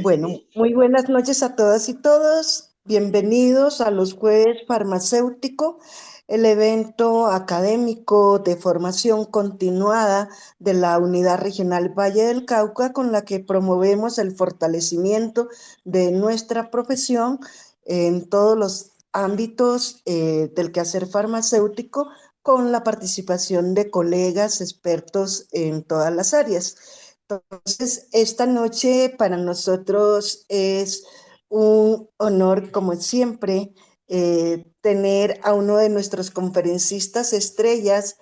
Bueno, muy buenas noches a todas y todos. Bienvenidos a los Jueves Farmacéutico, el evento académico de formación continuada de la Unidad Regional Valle del Cauca, con la que promovemos el fortalecimiento de nuestra profesión en todos los ámbitos del quehacer farmacéutico, con la participación de colegas expertos en todas las áreas. Entonces, esta noche para nosotros es un honor, como siempre, tener a uno de nuestros conferencistas estrellas,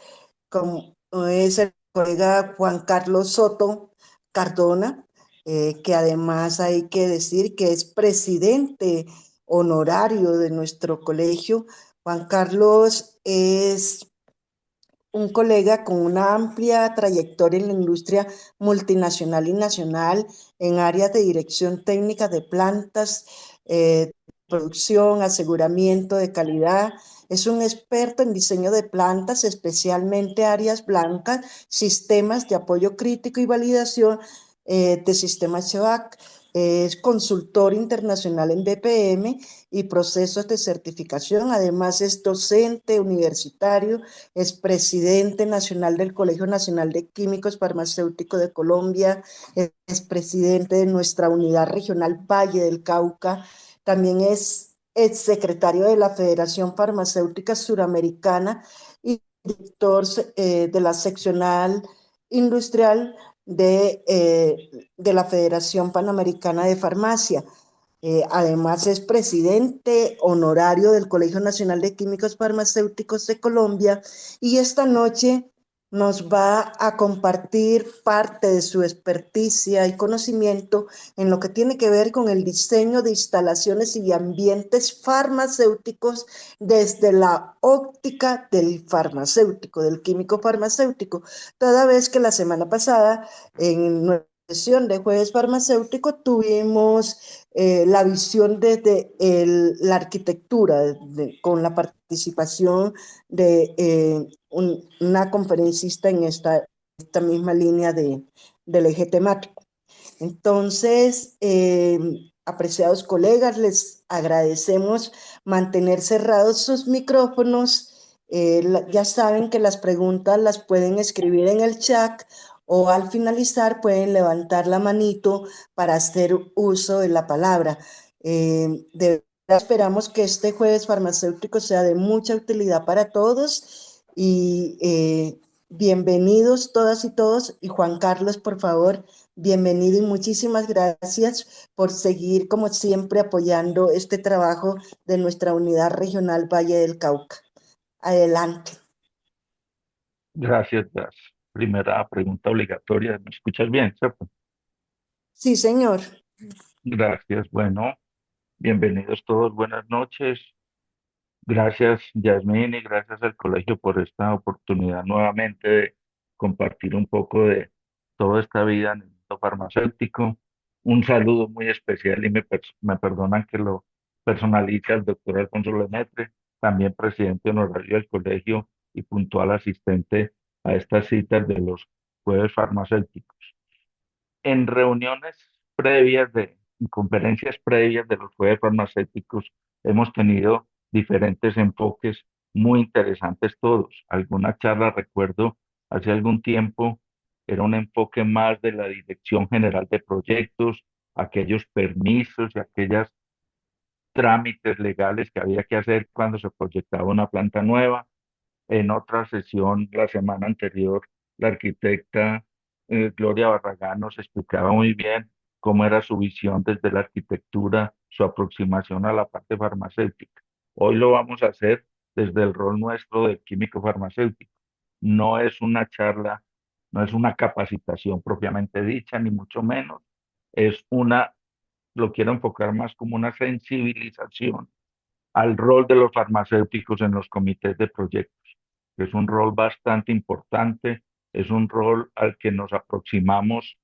como es el colega Juan Carlos Soto Cardona, que además hay que decir que es presidente honorario de nuestro colegio. Juan Carlos es un colega con una amplia trayectoria en la industria multinacional y nacional en áreas de dirección técnica de plantas, producción, aseguramiento de calidad. Es un experto en diseño de plantas, especialmente áreas blancas, sistemas de apoyo crítico y validación de sistemas CHOAC. Es consultor internacional en BPM y procesos de certificación. Además, es docente universitario, es presidente nacional del Colegio Nacional de Químicos Farmacéuticos de Colombia, es presidente de nuestra unidad regional Valle del Cauca, también es exsecretario de la Federación Farmacéutica Suramericana y director de la seccional industrial de la Federación Panamericana de Farmacia. Además es presidente honorario del Colegio Nacional de Químicos Farmacéuticos de Colombia y esta noche nos va a compartir parte de su experticia y conocimiento en lo que tiene que ver con el diseño de instalaciones y ambientes farmacéuticos desde la óptica del farmacéutico, del químico farmacéutico, toda vez que la semana pasada en nuestra sesión de Jueves Farmacéutico tuvimos la visión desde la arquitectura, con la participación de una conferencista en esta misma línea del eje temático. Entonces, apreciados colegas, les agradecemos mantener cerrados sus micrófonos. Ya saben que las preguntas las pueden escribir en el chat o al finalizar pueden levantar la manito para hacer uso de la palabra. De verdad esperamos que este jueves farmacéutico sea de mucha utilidad para todos y bienvenidos todas y todos. Y Juan Carlos, por favor, bienvenido y muchísimas gracias por seguir, como siempre, apoyando este trabajo de nuestra unidad regional Valle del Cauca. Adelante. Gracias, Gas. Primera pregunta obligatoria. ¿Me escuchas bien, cierto? Sí, señor. Gracias. Bueno, bienvenidos todos. Buenas noches. Gracias, Yasmín, y gracias al colegio por esta oportunidad nuevamente de compartir un poco de toda esta vida en el mundo farmacéutico. Un saludo muy especial y me perdonan que lo personalice al doctor Alfonso Lemetre, también presidente honorario del colegio y puntual asistente a estas citas de los jueves farmacéuticos. En reuniones previas en conferencias previas de los jueves farmacéuticos, hemos tenido diferentes enfoques muy interesantes todos. Alguna charla, recuerdo, hace algún tiempo, era un enfoque más de la Dirección General de Proyectos, aquellos permisos y aquellos trámites legales que había que hacer cuando se proyectaba una planta nueva. En otra sesión, la semana anterior, la arquitecta Gloria Barragán nos explicaba muy bien cómo era su visión desde la arquitectura, su aproximación a la parte farmacéutica. Hoy lo vamos a hacer desde el rol nuestro de químico farmacéutico. No es una charla, no es una capacitación propiamente dicha, ni mucho menos. Es lo quiero enfocar más como una sensibilización al rol de los farmacéuticos en los comités de proyectos. Es un rol bastante importante, es un rol al que nos aproximamos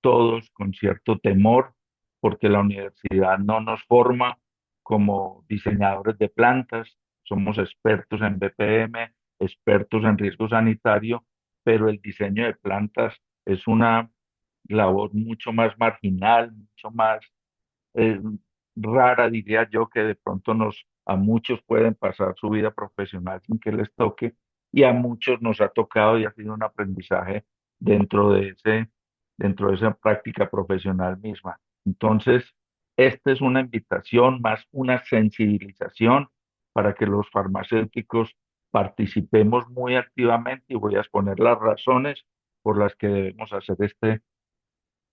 todos con cierto temor, porque la universidad no nos forma como diseñadores de plantas, somos expertos en BPM, expertos en riesgo sanitario, pero el diseño de plantas es una labor mucho más marginal, mucho más eh, rara, diría yo, que de pronto a muchos pueden pasar su vida profesional sin que les toque, y a muchos nos ha tocado y ha sido un aprendizaje dentro dentro de esa práctica profesional misma. Entonces, esta es una invitación más una sensibilización para que los farmacéuticos participemos muy activamente, y voy a exponer las razones por las que debemos hacer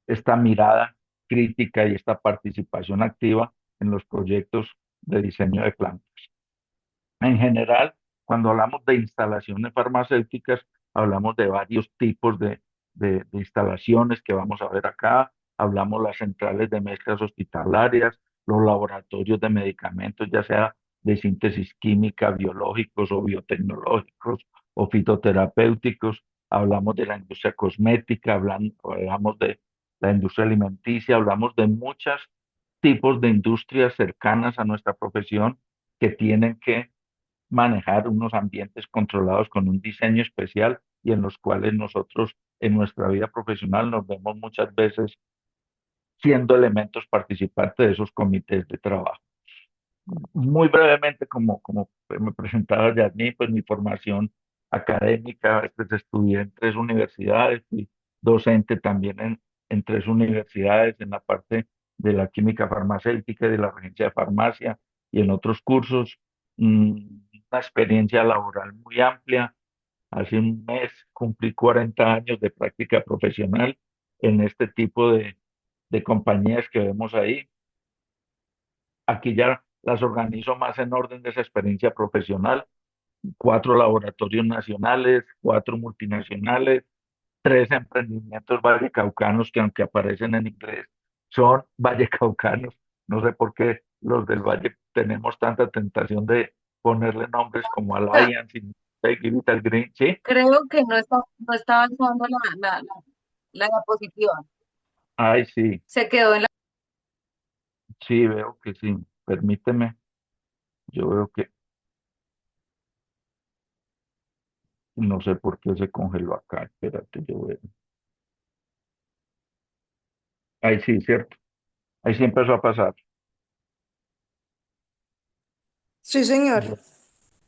esta mirada crítica y esta participación activa en los proyectos de diseño de plantas. En general, cuando hablamos de instalaciones farmacéuticas, hablamos de varios tipos de instalaciones que vamos a ver acá. Hablamos las centrales de mezclas hospitalarias, los laboratorios de medicamentos, ya sea de síntesis química, biológicos o biotecnológicos o fitoterapéuticos. Hablamos de la industria cosmética, hablamos de la industria alimenticia, hablamos de muchos tipos de industrias cercanas a nuestra profesión que tienen que manejar unos ambientes controlados con un diseño especial, y en los cuales nosotros en nuestra vida profesional nos vemos muchas veces siendo elementos participantes de esos comités de trabajo. Muy brevemente, como me presentaba Yasmín, pues mi formación académica, pues estudié en tres universidades, fui docente también en tres universidades, en la parte de la química farmacéutica y de la regencia de farmacia, y en otros cursos. Una experiencia laboral muy amplia. Hace un mes cumplí 40 años de práctica profesional en este tipo de compañías que vemos ahí. Aquí ya las organizo más en orden de esa experiencia profesional: cuatro laboratorios nacionales, cuatro multinacionales, tres emprendimientos vallecaucanos que, aunque aparecen en inglés, son vallecaucanos. No sé por qué los del Valle tenemos tanta tentación de ponerle nombres como Sea, Alliance y Digital Green, ¿sí? creo que no está avanzando la diapositiva. Ay, sí, Se quedó en la... sí, veo que sí. Permíteme, yo veo que no sé por qué se congeló acá. Espérate, yo veo. Ahí sí, cierto. Ahí sí empezó a pasar. Sí, señor.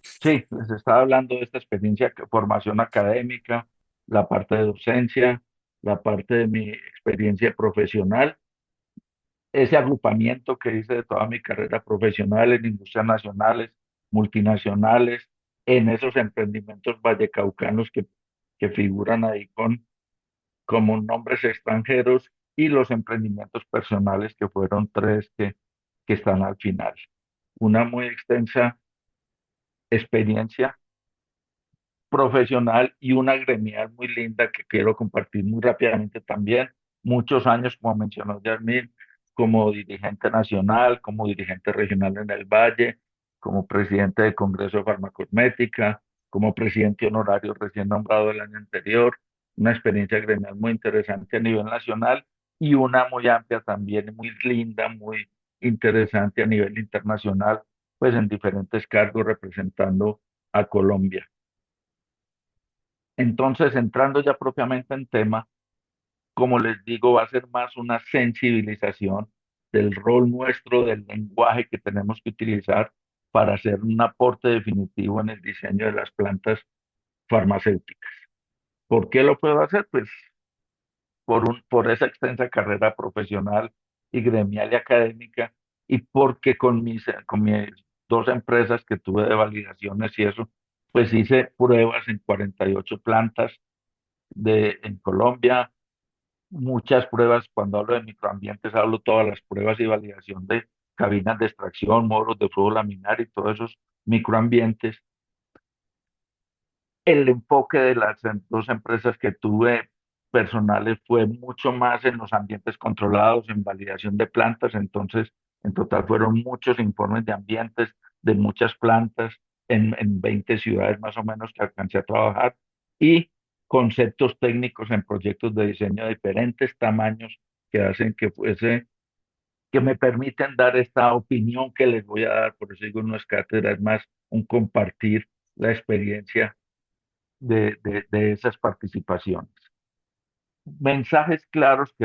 Sí, les estaba hablando de esta experiencia, formación académica, la parte de docencia, la parte de mi experiencia profesional, ese agrupamiento que hice de toda mi carrera profesional en industrias nacionales, multinacionales, en esos emprendimientos vallecaucanos que figuran ahí como nombres extranjeros, y los emprendimientos personales, que fueron tres que están al final. Una muy extensa experiencia profesional y una gremial muy linda que quiero compartir muy rápidamente también. Muchos años, como mencionó Yasmín, como dirigente nacional, como dirigente regional en el Valle, como presidente del Congreso de Farmacosmética, como presidente honorario recién nombrado el año anterior. Una experiencia gremial muy interesante a nivel nacional, y una muy amplia también, muy linda, muy interesante a nivel internacional, pues en diferentes cargos representando a Colombia. Entonces, entrando ya propiamente en tema, como les digo, va a ser más una sensibilización del rol nuestro, del lenguaje que tenemos que utilizar para hacer un aporte definitivo en el diseño de las plantas farmacéuticas. ¿Por qué lo puedo hacer? Pues por esa extensa carrera profesional y gremial y académica, y porque con mis dos empresas que tuve de validaciones y eso, pues hice pruebas en 48 plantas en Colombia. Muchas pruebas. Cuando hablo de microambientes, hablo todas las pruebas y validación de cabinas de extracción, módulos de flujo laminar y todos esos microambientes. El enfoque de las dos empresas que tuve personales fue mucho más en los ambientes controlados, en validación de plantas. Entonces, en total fueron muchos informes de ambientes de muchas plantas en 20 ciudades más o menos que alcancé a trabajar, y conceptos técnicos en proyectos de diseño de diferentes tamaños que hacen que me permiten dar esta opinión que les voy a dar. Por eso digo, no es cátedra, es más un compartir la experiencia de esas participaciones. mensajes claros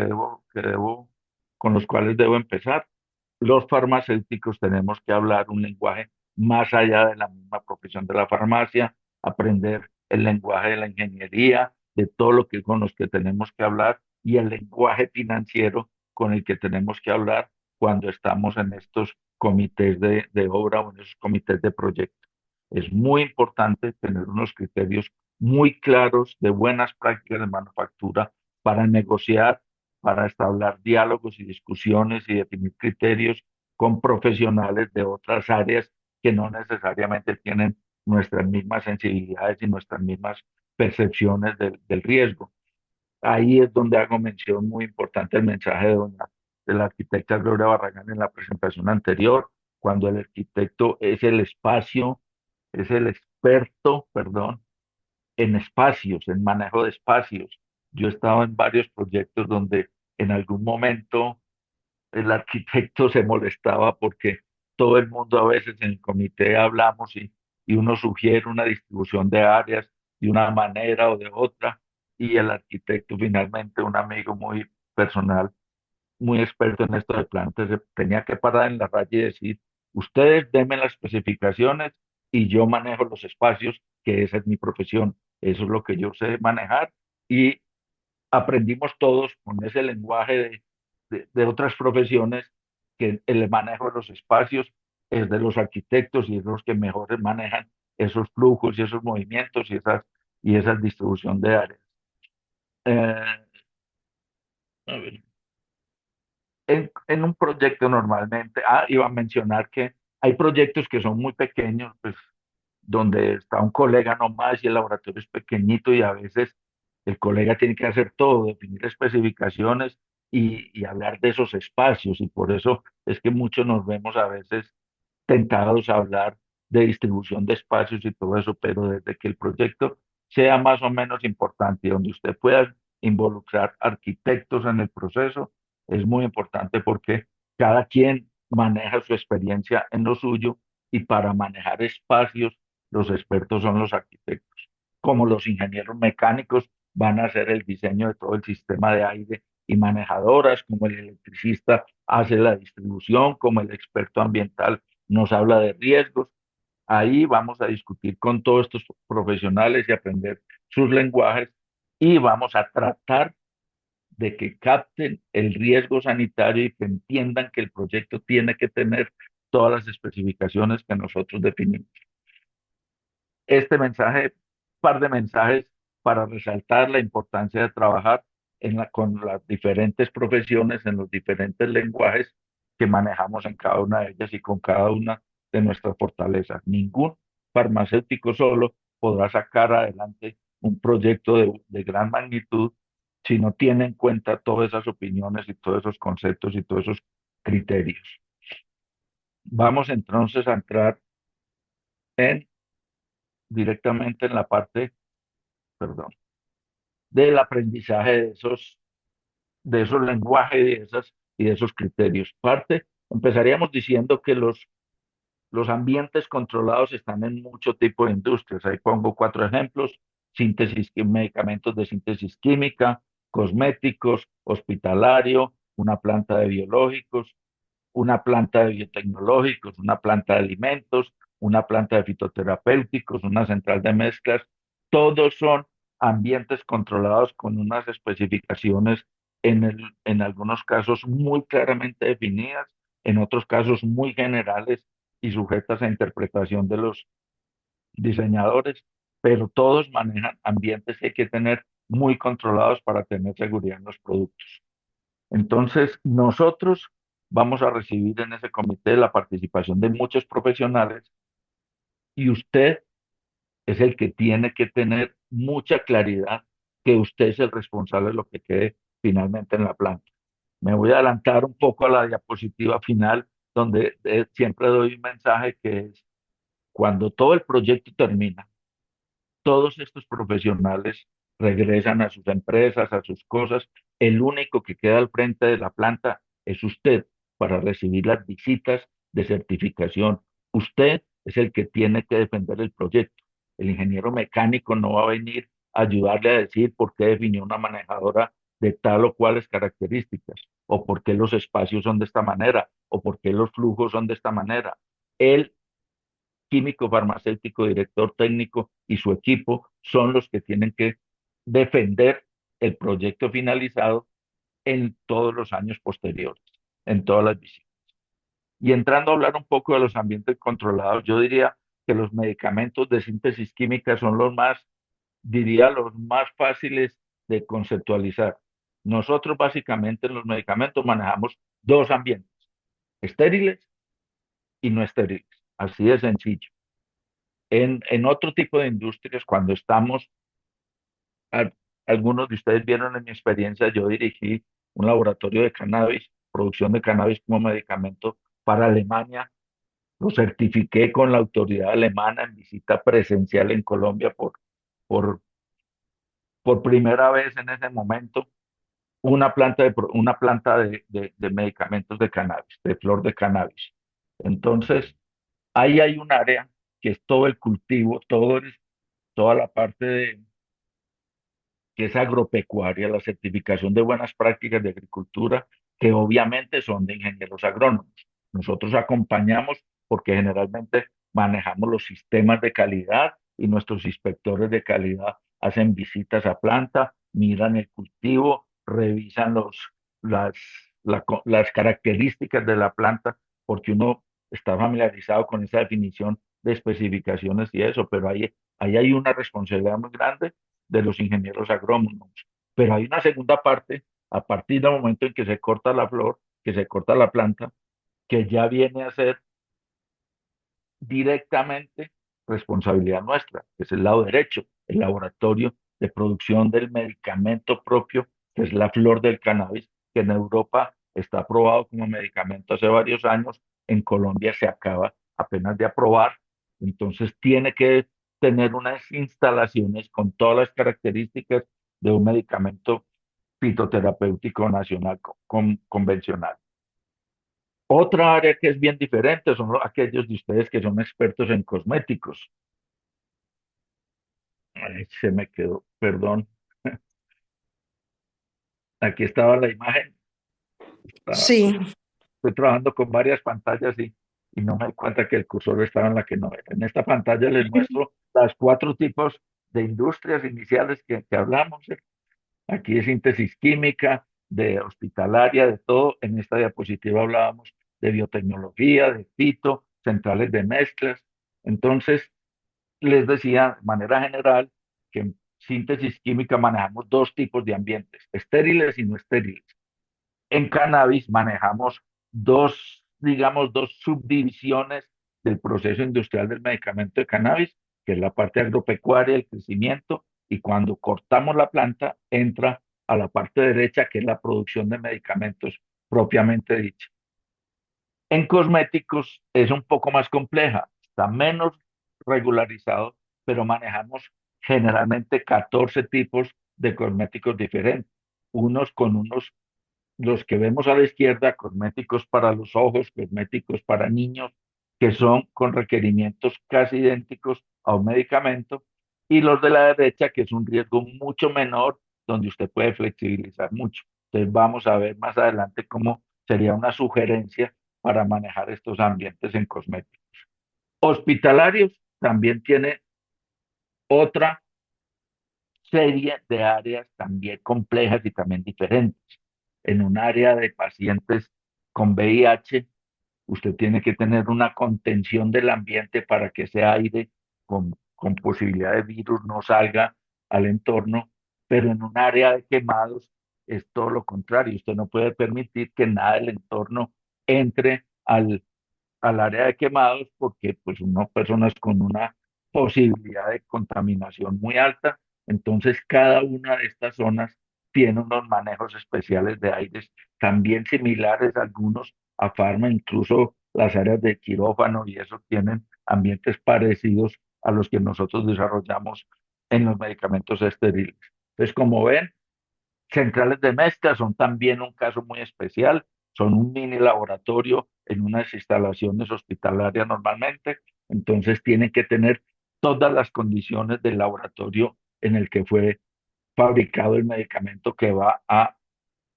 con los cuales debo empezar. Los farmacéuticos tenemos que hablar un lenguaje más allá de la misma profesión de la farmacia, aprender el lenguaje de la ingeniería, de todo lo que con los que tenemos que hablar y el lenguaje financiero con el que tenemos que hablar cuando estamos en estos comités de obra o en esos comités de proyecto. Es muy importante tener unos criterios muy claros de buenas prácticas de manufactura para negociar, para establecer diálogos y discusiones y definir criterios con profesionales de otras áreas que no necesariamente tienen nuestras mismas sensibilidades y nuestras mismas percepciones del riesgo. Ahí es donde hago mención muy importante el mensaje de la arquitecta Gloria Barragán en la presentación anterior, cuando el arquitecto es el experto, perdón, en espacios, en manejo de espacios. Yo he estado en varios proyectos donde en algún momento el arquitecto se molestaba porque todo el mundo a veces en el comité hablamos y uno sugiere una distribución de áreas de una manera o de otra, y el arquitecto finalmente, un amigo muy personal, muy experto en esto de plantas, se tenía que parar en la raya y decir, ustedes denme las especificaciones y yo manejo los espacios, que esa es mi profesión, eso es lo que yo sé manejar, y aprendimos todos con ese lenguaje de otras profesiones que el manejo de los espacios es de los arquitectos y es los que mejor manejan esos flujos y esos movimientos y esa distribución de áreas. Eh, a ver, en un proyecto normalmente, iba a mencionar que hay proyectos que son muy pequeños, pues donde está un colega nomás y el laboratorio es pequeñito y a veces el colega tiene que hacer todo, definir especificaciones y hablar de esos espacios y por eso es que muchos nos vemos a veces tentados a hablar de distribución de espacios y todo eso, pero desde que el proyecto sea más o menos importante y donde usted pueda involucrar arquitectos en el proceso, es muy importante porque cada quien maneja su experiencia en lo suyo y para manejar espacios, los expertos son los arquitectos, como los ingenieros mecánicos van a hacer el diseño de todo el sistema de aire y manejadoras, como el electricista hace la distribución, como el experto ambiental nos habla de riesgos. Ahí vamos a discutir con todos estos profesionales y aprender sus lenguajes y vamos a tratar de que capten el riesgo sanitario y que entiendan que el proyecto tiene que tener todas las especificaciones que nosotros definimos. Este mensaje, par de mensajes para resaltar la importancia de trabajar con las diferentes profesiones, en los diferentes lenguajes que manejamos en cada una de ellas y con cada una de nuestras fortalezas. Ningún farmacéutico solo podrá sacar adelante un proyecto de gran magnitud si no tiene en cuenta todas esas opiniones y todos esos conceptos y todos esos criterios. Vamos entonces a entrar en directamente en la parte, perdón, del aprendizaje de esos lenguajes y de esos criterios. Empezaríamos diciendo que los ambientes controlados están en mucho tipo de industrias. Ahí pongo cuatro ejemplos: medicamentos de síntesis química, cosméticos, hospitalario, una planta de biológicos, una planta de biotecnológicos, una planta de alimentos, una planta de fitoterapéuticos, una central de mezclas. Todos son ambientes controlados con unas especificaciones en algunos casos muy claramente definidas, en otros casos muy generales y sujetas a interpretación de los diseñadores, pero todos manejan ambientes que hay que tener muy controlados para tener seguridad en los productos. Entonces, nosotros vamos a recibir en ese comité la participación de muchos profesionales y usted es el que tiene que tener mucha claridad que usted es el responsable de lo que quede finalmente en la planta. Me voy a adelantar un poco a la diapositiva final, donde siempre doy un mensaje que es, cuando todo el proyecto termina, todos estos profesionales regresan a sus empresas, a sus cosas. El único que queda al frente de la planta es usted para recibir las visitas de certificación. Usted es el que tiene que defender el proyecto. El ingeniero mecánico no va a venir a ayudarle a decir por qué definió una manejadora de tal o cuales características, o por qué los espacios son de esta manera, o por qué los flujos son de esta manera. El químico farmacéutico, director técnico y su equipo son los que tienen que defender el proyecto finalizado en todos los años posteriores, en todas las visitas. Y entrando a hablar un poco de los ambientes controlados, yo diría que los medicamentos de síntesis química son los más, diría, los más fáciles de conceptualizar. Nosotros básicamente en los medicamentos manejamos dos ambientes, estériles y no estériles. Así de sencillo. En otro tipo de industrias, cuando estamos, al- algunos de ustedes vieron en mi experiencia, yo dirigí un laboratorio de cannabis, producción de cannabis como medicamento para Alemania. Lo certifiqué con la autoridad alemana en visita presencial en Colombia por, por primera vez en ese momento. Una planta de medicamentos de cannabis, de flor de cannabis. Entonces, ahí hay un área que es todo el cultivo, toda la parte que es agropecuaria, la certificación de buenas prácticas de agricultura, que obviamente son de ingenieros agrónomos. Nosotros acompañamos porque generalmente manejamos los sistemas de calidad y nuestros inspectores de calidad hacen visitas a planta, miran el cultivo, revisan las, las características de la planta, porque uno está familiarizado con esa definición de especificaciones y eso, pero ahí hay una responsabilidad muy grande de los ingenieros agrónomos. Pero hay una segunda parte, a partir del momento en que se corta la flor, que se corta la planta, que ya viene a ser directamente responsabilidad nuestra, que es el lado derecho, el laboratorio de producción del medicamento propio, que es la flor del cannabis, que en Europa está aprobado como medicamento hace varios años, en Colombia se acaba apenas de aprobar, entonces tiene que tener unas instalaciones con todas las características de un medicamento fitoterapéutico nacional convencional. Otra área que es bien diferente son aquellos de ustedes que son expertos en cosméticos. Ay, se me quedó, perdón. Aquí estaba la imagen. Sí, Estoy trabajando con varias pantallas y no me di cuenta que el cursor estaba en la que no era. En esta pantalla les muestro las cuatro tipos de industrias iniciales que hablamos. Aquí de síntesis química, de hospitalaria, de todo. En esta diapositiva hablábamos de biotecnología, de fito, centrales de mezclas. Entonces, les decía de manera general que en síntesis química manejamos dos tipos de ambientes, estériles y no estériles. En cannabis manejamos dos, digamos, dos subdivisiones del proceso industrial del medicamento de cannabis, que es la parte agropecuaria, el crecimiento, y cuando cortamos la planta entra a la parte derecha, que es la producción de medicamentos propiamente dicha. En cosméticos es un poco más compleja, está menos regularizado, pero manejamos generalmente 14 tipos de cosméticos diferentes, unos con unos, los que vemos a la izquierda, cosméticos para los ojos, cosméticos para niños, que son con requerimientos casi idénticos a un medicamento, y los de la derecha, que es un riesgo mucho menor, donde usted puede flexibilizar mucho. Entonces vamos a ver más adelante cómo sería una sugerencia para manejar estos ambientes en cosméticos. Hospitalarios también tiene otra serie de áreas también complejas y también diferentes. En un área de pacientes con VIH, usted tiene que tener una contención del ambiente para que ese aire con posibilidad de virus no salga al entorno, pero en un área de quemados es todo lo contrario. Usted no puede permitir que nada del entorno entre al área de quemados porque pues unas personas con una posibilidad de contaminación muy alta, entonces cada una de estas zonas tiene unos manejos especiales de aires también similares algunos a farma, incluso las áreas de quirófano y eso tienen ambientes parecidos a los que nosotros desarrollamos en los medicamentos estériles. Entonces, como ven, centrales de mezcla son también un caso muy especial, son un mini laboratorio en unas instalaciones hospitalarias normalmente, entonces tienen que tener todas las condiciones del laboratorio en el que fue fabricado el medicamento que va a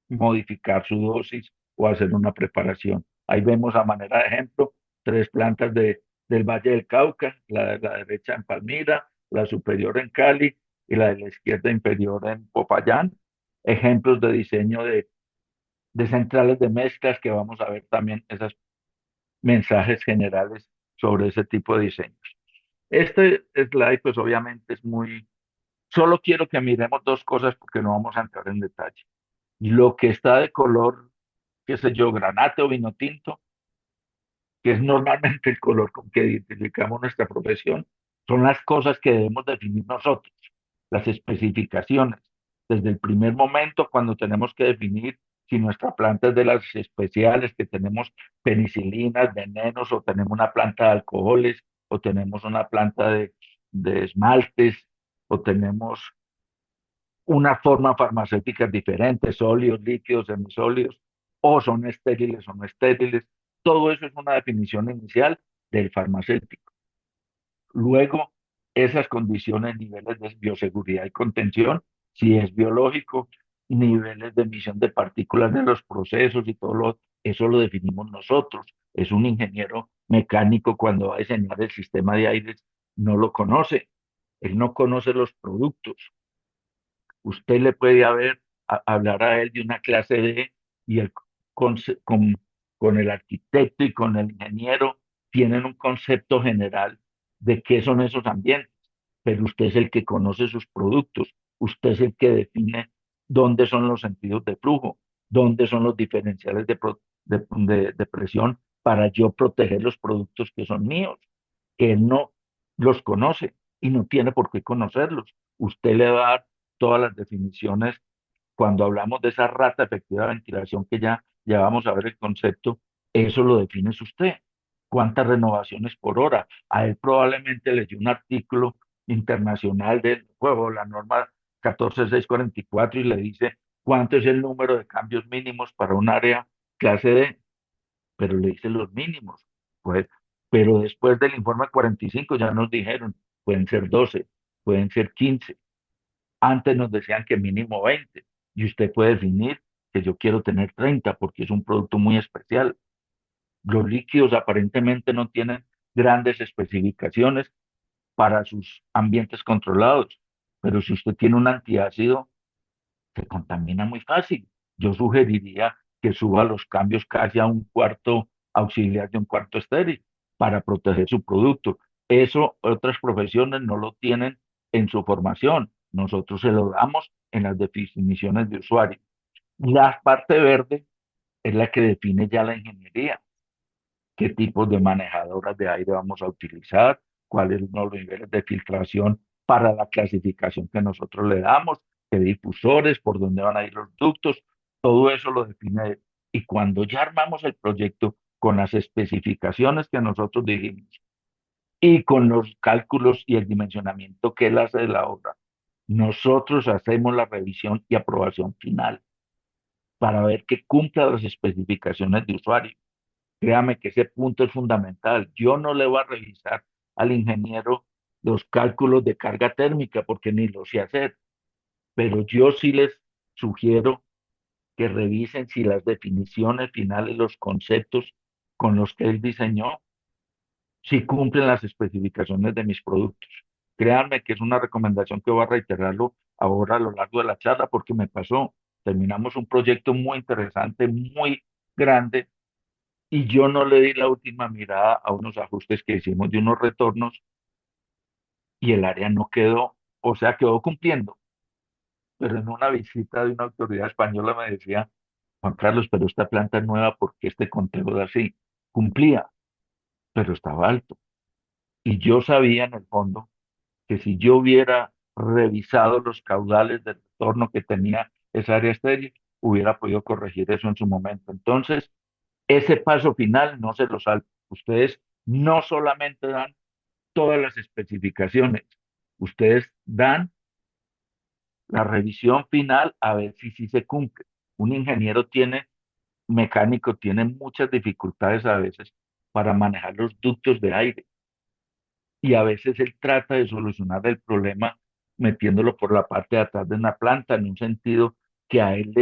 modificar su dosis o hacer una preparación. Ahí vemos a manera de ejemplo tres plantas del Valle del Cauca, la derecha en Palmira, la superior en Cali y la de la izquierda inferior en Popayán, ejemplos de diseño de centrales de mezclas que vamos a ver también esos mensajes generales sobre ese tipo de diseños. Este slide pues obviamente es muy, solo quiero que miremos dos cosas porque no vamos a entrar en detalle. Lo que está de color, qué sé yo, granate o vino tinto, que es normalmente el color con que identificamos nuestra profesión, son las cosas que debemos definir nosotros, las especificaciones. Desde el primer momento, cuando tenemos que definir si nuestra planta es de las especiales, que tenemos penicilinas, venenos, o tenemos una planta de alcoholes, o tenemos una planta de esmaltes, o tenemos una forma farmacéutica diferente, sólidos, líquidos, semisólidos, o son estériles o no estériles. Todo eso es una definición inicial del farmacéutico. Luego, esas condiciones, niveles de bioseguridad y contención, si es biológico, niveles de emisión de partículas de los procesos y todo eso lo definimos nosotros. Es un ingeniero mecánico cuando va a diseñar el sistema de aires, no lo conoce. Él no conoce los productos. Usted le puede hablar a él de una clase D y él con, con el arquitecto y con el ingeniero tienen un concepto general de qué son esos ambientes, pero usted es el que conoce sus productos, usted es el que define dónde son los sentidos de flujo, dónde son los diferenciales de presión para yo proteger los productos que son míos, que él no los conoce y no tiene por qué conocerlos. Usted le va a dar todas las definiciones cuando hablamos de esa rata efectiva de ventilación que ya vamos a ver el concepto, eso lo define usted. ¿Cuántas renovaciones por hora? A él probablemente leyó un artículo internacional del juego, la norma 14644, y le dice cuánto es el número de cambios mínimos para un área clase D, pero le dice los mínimos. Pues, pero después del informe 45 ya nos dijeron, pueden ser 12, pueden ser 15. Antes nos decían que mínimo 20 y usted puede definir que yo quiero tener 30 porque es un producto muy especial. Los líquidos aparentemente no tienen grandes especificaciones para sus ambientes controlados, pero si usted tiene un antiácido, se contamina muy fácil. Yo sugeriría que suba los cambios casi a un cuarto auxiliar de un cuarto estéril para proteger su producto. Eso otras profesiones no lo tienen en su formación. Nosotros se lo damos en las definiciones de usuario. La parte verde es la que define ya la ingeniería, qué tipos de manejadoras de aire vamos a utilizar, cuáles son los niveles de filtración para la clasificación que nosotros le damos, qué difusores, por dónde van a ir los ductos, todo eso lo define él. Y cuando ya armamos el proyecto con las especificaciones que nosotros dijimos y con los cálculos y el dimensionamiento que él hace de la obra, nosotros hacemos la revisión y aprobación final para ver que cumpla las especificaciones de usuario. Créame que ese punto es fundamental. Yo no le voy a revisar al ingeniero los cálculos de carga térmica porque ni lo sé hacer, pero yo sí les sugiero que revisen si las definiciones finales, los conceptos con los que él diseñó, si cumplen las especificaciones de mis productos. Créanme que es una recomendación que voy a reiterarlo ahora a lo largo de la charla porque me pasó. Terminamos un proyecto muy interesante, muy grande, y yo no le di la última mirada a unos ajustes que hicimos de unos retornos y el área no quedó, o sea, quedó cumpliendo. Pero en una visita de una autoridad española me decía, Juan Carlos, pero esta planta es nueva porque este conteo es así. Cumplía, pero estaba alto. Y yo sabía en el fondo que si yo hubiera revisado los caudales de retorno que tenía esa área estéril, hubiera podido corregir eso en su momento. Entonces, ese paso final no se lo salta. Ustedes no solamente dan todas las especificaciones, ustedes dan la revisión final a ver si se cumple. Un ingeniero mecánico tiene muchas dificultades a veces para manejar los ductos de aire y a veces él trata de solucionar el problema metiéndolo por la parte de atrás de una planta en un sentido que a él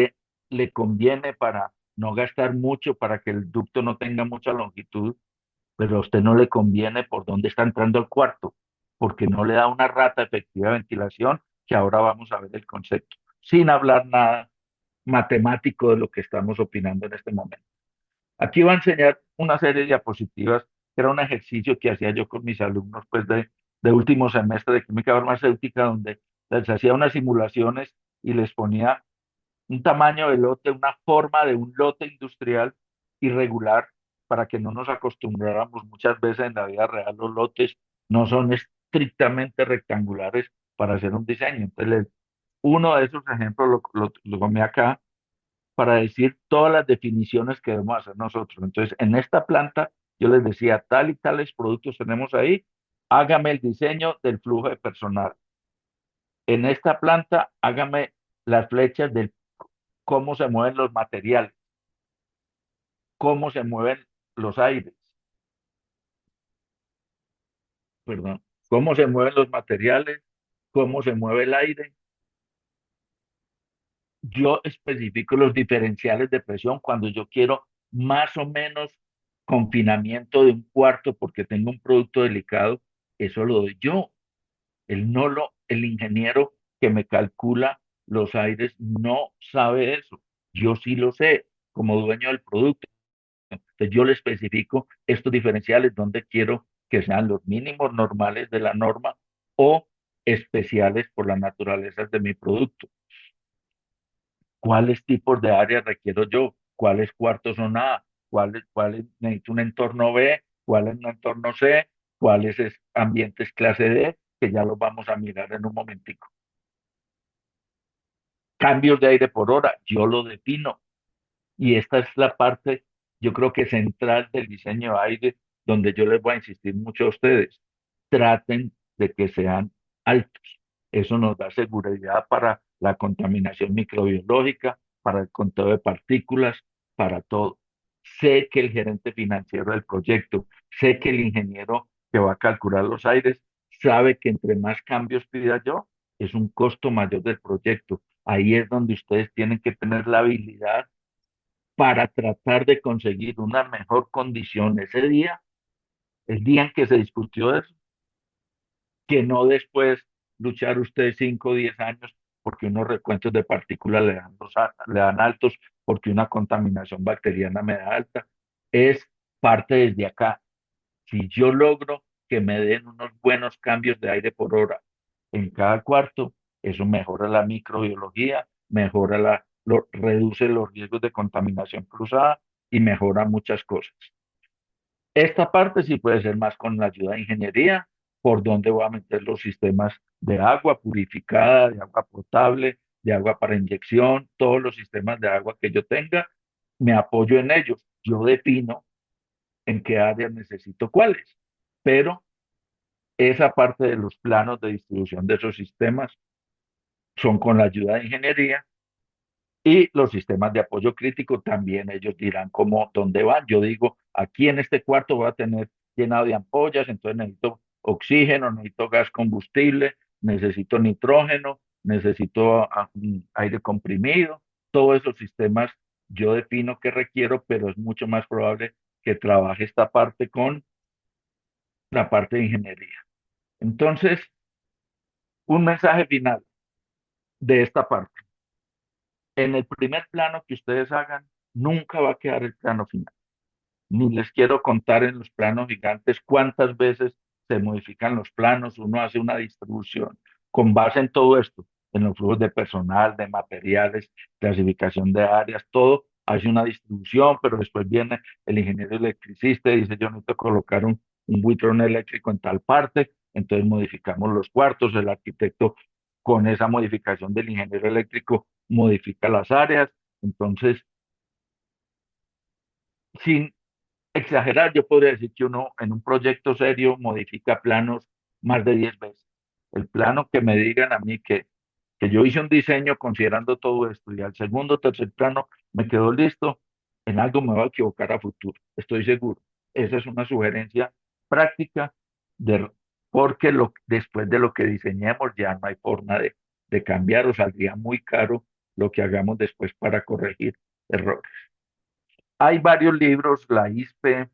le conviene para no gastar mucho, para que el ducto no tenga mucha longitud, pero a usted no le conviene por dónde está entrando el cuarto, porque no le da una rata efectiva de ventilación, que ahora vamos a ver el concepto, sin hablar nada matemático de lo que estamos opinando en este momento. Aquí va a enseñar una serie de diapositivas, que era un ejercicio que hacía yo con mis alumnos pues de último semestre de química farmacéutica, donde les hacía unas simulaciones y les ponía un tamaño de lote, una forma de un lote industrial irregular, para que no nos acostumbráramos. Muchas veces en la vida real los lotes no son estrictamente rectangulares para hacer un diseño. Entonces, uno de esos ejemplos lo tomé acá para decir todas las definiciones que debemos hacer nosotros. Entonces, en esta planta yo les decía, tal y tales productos tenemos ahí, hágame el diseño del flujo de personal. En esta planta, hágame las flechas de cómo se mueven los materiales, cómo se mueven los aires, perdón, cómo se mueven los materiales, cómo se mueve el aire. Yo especifico los diferenciales de presión cuando yo quiero más o menos confinamiento de un cuarto porque tengo un producto delicado, eso lo doy yo. El ingeniero que me calcula los aires no sabe eso. Yo sí lo sé como dueño del producto. Entonces yo le especifico estos diferenciales donde quiero que sean los mínimos normales de la norma o especiales por la naturaleza de mi producto. ¿Cuáles tipos de áreas requiero yo? ¿Cuáles cuartos son A? ¿Cuáles necesito un entorno B? ¿Cuáles un entorno C? ¿Cuáles ambientes clase D? Que ya los vamos a mirar en un momentico. Cambios de aire por hora, yo lo defino. Y esta es la parte, yo creo que central del diseño de aire, donde yo les voy a insistir mucho a ustedes. Traten de que sean altos. Eso nos da seguridad para la contaminación microbiológica, para el conteo de partículas, para todo. Sé que el gerente financiero del proyecto, sé que el ingeniero que va a calcular los aires, sabe que entre más cambios pida yo, es un costo mayor del proyecto. Ahí es donde ustedes tienen que tener la habilidad para tratar de conseguir una mejor condición ese día, el día en que se discutió eso, que no después luchar ustedes 5 o 10 años porque unos recuentos de partículas le dan altos, porque una contaminación bacteriana me da alta. Es parte desde acá. Si yo logro que me den unos buenos cambios de aire por hora en cada cuarto, eso mejora la microbiología, reduce los riesgos de contaminación cruzada y mejora muchas cosas. Esta parte sí puede ser más con la ayuda de ingeniería, por donde voy a meter los sistemas de agua purificada, de agua potable, de agua para inyección, todos los sistemas de agua que yo tenga, me apoyo en ellos. Yo defino en qué áreas necesito cuáles, pero esa parte de los planos de distribución de esos sistemas son con la ayuda de ingeniería. Y los sistemas de apoyo crítico también ellos dirán cómo, dónde van. Yo digo, aquí en este cuarto voy a tener llenado de ampollas, entonces necesito oxígeno, necesito gas combustible, necesito nitrógeno, necesito aire comprimido. Todos esos sistemas yo defino qué requiero, pero es mucho más probable que trabaje esta parte con la parte de ingeniería. Entonces, un mensaje final de esta parte. En el primer plano que ustedes hagan, nunca va a quedar el plano final. Ni les quiero contar en los planos gigantes cuántas veces se modifican los planos, uno hace una distribución con base en todo esto, en los flujos de personal, de materiales, clasificación de áreas, todo, hace una distribución, pero después viene el ingeniero electricista y dice, yo necesito colocar un buitrón eléctrico en tal parte, entonces modificamos los cuartos, el arquitecto con esa modificación del ingeniero eléctrico modifica las áreas, entonces, sin exagerar, yo podría decir que uno en un proyecto serio modifica planos más de 10 veces. El plano que me digan a mí que yo hice un diseño considerando todo esto y al segundo o tercer plano me quedó listo, en algo me voy a equivocar a futuro, estoy seguro. Esa es una sugerencia práctica de, porque después de lo que diseñemos ya no hay forma de cambiar o saldría muy caro lo que hagamos después para corregir errores. Hay varios libros, la ISPE,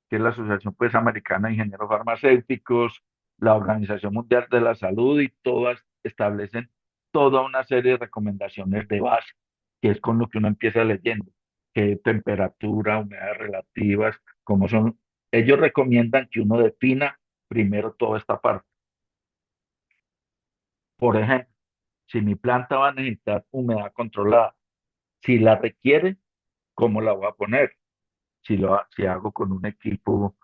que es la Asociación pues, Americana de Ingenieros Farmacéuticos, la Organización Mundial de la Salud, y todas establecen toda una serie de recomendaciones de base, que es con lo que uno empieza leyendo, qué temperatura, humedades relativas, cómo son. Ellos recomiendan que uno defina primero toda esta parte. Por ejemplo, si mi planta va a necesitar humedad controlada, si la requiere, ¿cómo la voy a poner? Si hago con un equipo,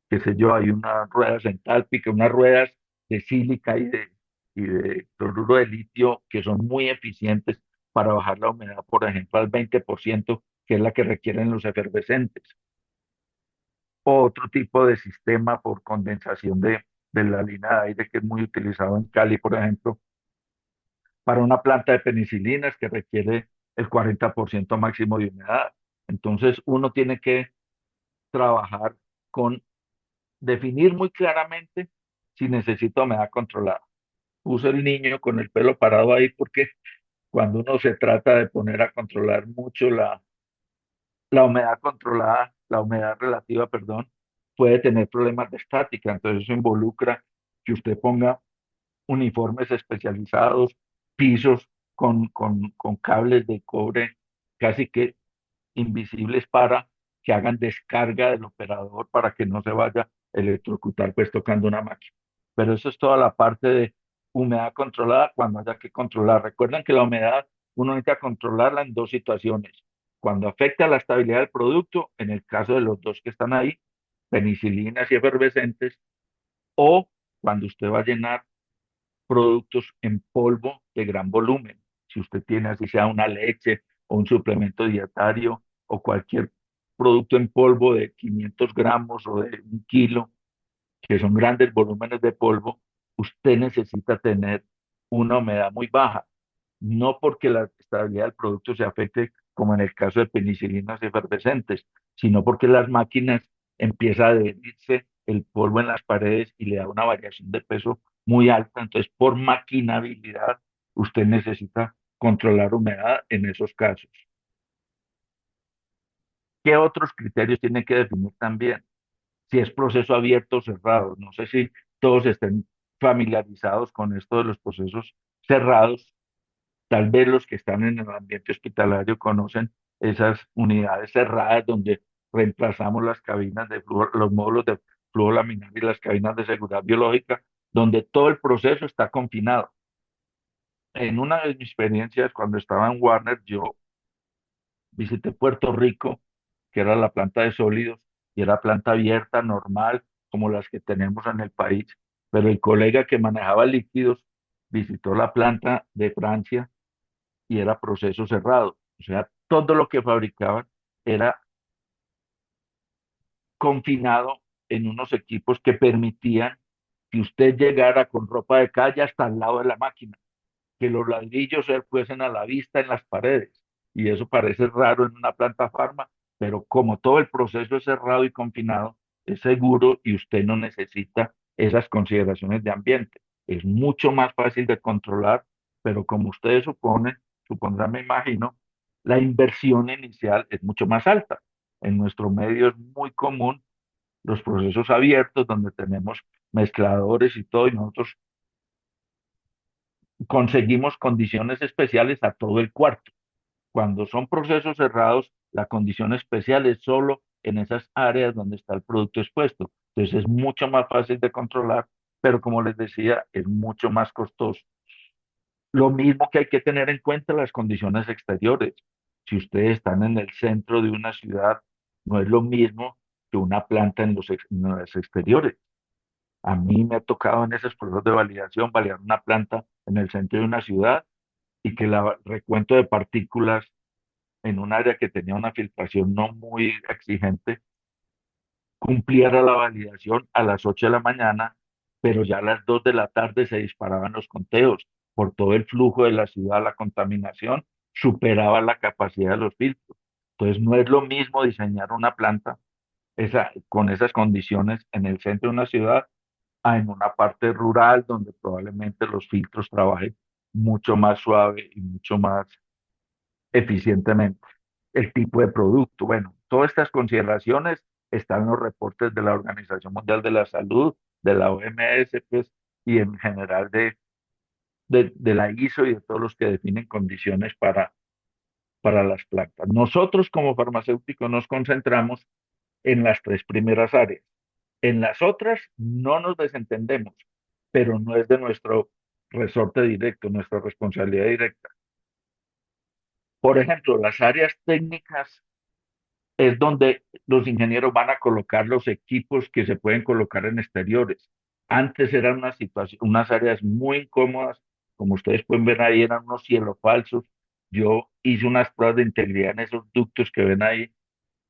qué sé yo, hay unas ruedas entálpicas, unas ruedas de sílica y de cloruro de litio que son muy eficientes para bajar la humedad, por ejemplo, al 20%, que es la que requieren los efervescentes. O otro tipo de sistema por condensación de la línea de aire que es muy utilizado en Cali, por ejemplo, para una planta de penicilinas que requiere el 40% máximo de humedad. Entonces, uno tiene que trabajar con definir muy claramente si necesita humedad controlada. Puse el niño con el pelo parado ahí porque cuando uno se trata de poner a controlar mucho la humedad controlada, la humedad relativa, perdón, puede tener problemas de estática. Entonces eso involucra que usted ponga uniformes especializados, pisos con cables de cobre casi que invisibles para que hagan descarga del operador para que no se vaya a electrocutar pues tocando una máquina. Pero eso es toda la parte de humedad controlada cuando haya que controlar. Recuerden que la humedad uno necesita controlarla en dos situaciones. Cuando afecta la estabilidad del producto, en el caso de los dos que están ahí, penicilinas y efervescentes, o cuando usted va a llenar productos en polvo de gran volumen. Si usted tiene así sea una leche o un suplemento dietario o cualquier producto en polvo de 500 gramos o de 1 kilo, que son grandes volúmenes de polvo, usted necesita tener una humedad muy baja. No porque la estabilidad del producto se afecte, como en el caso de penicilinas efervescentes, sino porque las máquinas empieza a adherirse el polvo en las paredes y le da una variación de peso muy alta. Entonces, por maquinabilidad, usted necesita controlar humedad en esos casos. ¿Qué otros criterios tiene que definir también? Si es proceso abierto o cerrado. No sé si todos estén familiarizados con esto de los procesos cerrados. Tal vez los que están en el ambiente hospitalario conocen esas unidades cerradas donde reemplazamos las cabinas de flujo, los módulos de flujo laminar y las cabinas de seguridad biológica, donde todo el proceso está confinado. En una de mis experiencias, cuando estaba en Warner, yo visité Puerto Rico, que era la planta de sólidos, y era planta abierta, normal, como las que tenemos en el país, pero el colega que manejaba líquidos visitó la planta de Francia y era proceso cerrado. O sea, todo lo que fabricaban era confinado en unos equipos que permitían que usted llegara con ropa de calle hasta al lado de la máquina, que los ladrillos se fuesen a la vista en las paredes. Y eso parece raro en una planta farma, pero como todo el proceso es cerrado y confinado, es seguro y usted no necesita esas consideraciones de ambiente. Es mucho más fácil de controlar, pero como ustedes supondrán, me imagino, la inversión inicial es mucho más alta. En nuestro medio es muy común los procesos abiertos donde tenemos mezcladores y todo, y nosotros conseguimos condiciones especiales a todo el cuarto. Cuando son procesos cerrados, la condición especial es solo en esas áreas donde está el producto expuesto. Entonces es mucho más fácil de controlar, pero como les decía, es mucho más costoso. Lo mismo que hay que tener en cuenta las condiciones exteriores. Si ustedes están en el centro de una ciudad, no es lo mismo que una planta en los exteriores. A mí me ha tocado en esos procesos de validación validar una planta en el centro de una ciudad y que el recuento de partículas en un área que tenía una filtración no muy exigente cumpliera la validación a las 8 de la mañana, pero ya a las 2 de la tarde se disparaban los conteos. Por todo el flujo de la ciudad, la contaminación superaba la capacidad de los filtros. Entonces, no es lo mismo diseñar una planta con esas condiciones en el centro de una ciudad a en una parte rural donde probablemente los filtros trabajen mucho más suave y mucho más eficientemente. El tipo de producto, bueno, todas estas consideraciones están en los reportes de la Organización Mundial de la Salud, de la OMS, pues, y en general de la ISO y de todos los que definen condiciones para las plantas. Nosotros como farmacéuticos nos concentramos en las tres primeras áreas. En las otras no nos desentendemos, pero no es de nuestro resorte directo, nuestra responsabilidad directa. Por ejemplo, las áreas técnicas es donde los ingenieros van a colocar los equipos que se pueden colocar en exteriores. Antes eran unas áreas muy incómodas, como ustedes pueden ver ahí, eran unos cielos falsos. Yo hice unas pruebas de integridad en esos ductos que ven ahí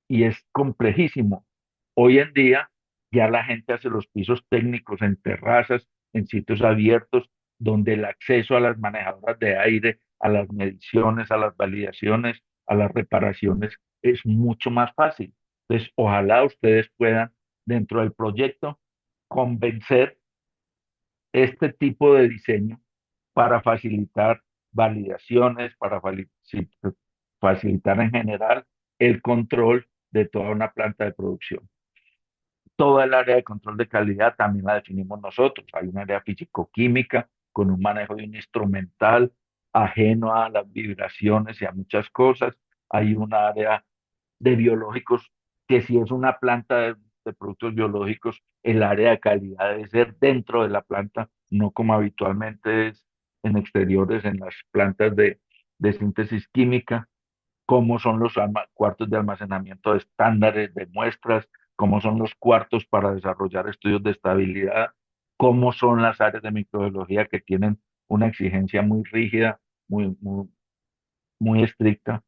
y es complejísimo. Hoy en día ya la gente hace los pisos técnicos en terrazas, en sitios abiertos, donde el acceso a las manejadoras de aire, a las mediciones, a las validaciones, a las reparaciones es mucho más fácil. Entonces, ojalá ustedes puedan, dentro del proyecto, convencer este tipo de diseño para facilitar validaciones, para facilitar en general el control de toda una planta de producción. Toda el área de control de calidad también la definimos nosotros. Hay un área físico-química con un manejo de un instrumental ajeno a las vibraciones y a muchas cosas. Hay un área de biológicos que si es una planta de productos biológicos, el área de calidad debe ser dentro de la planta, no como habitualmente es en exteriores, en las plantas de síntesis química, cómo son los cuartos de almacenamiento de estándares de muestras, cómo son los cuartos para desarrollar estudios de estabilidad, cómo son las áreas de microbiología que tienen una exigencia muy rígida, muy estricta.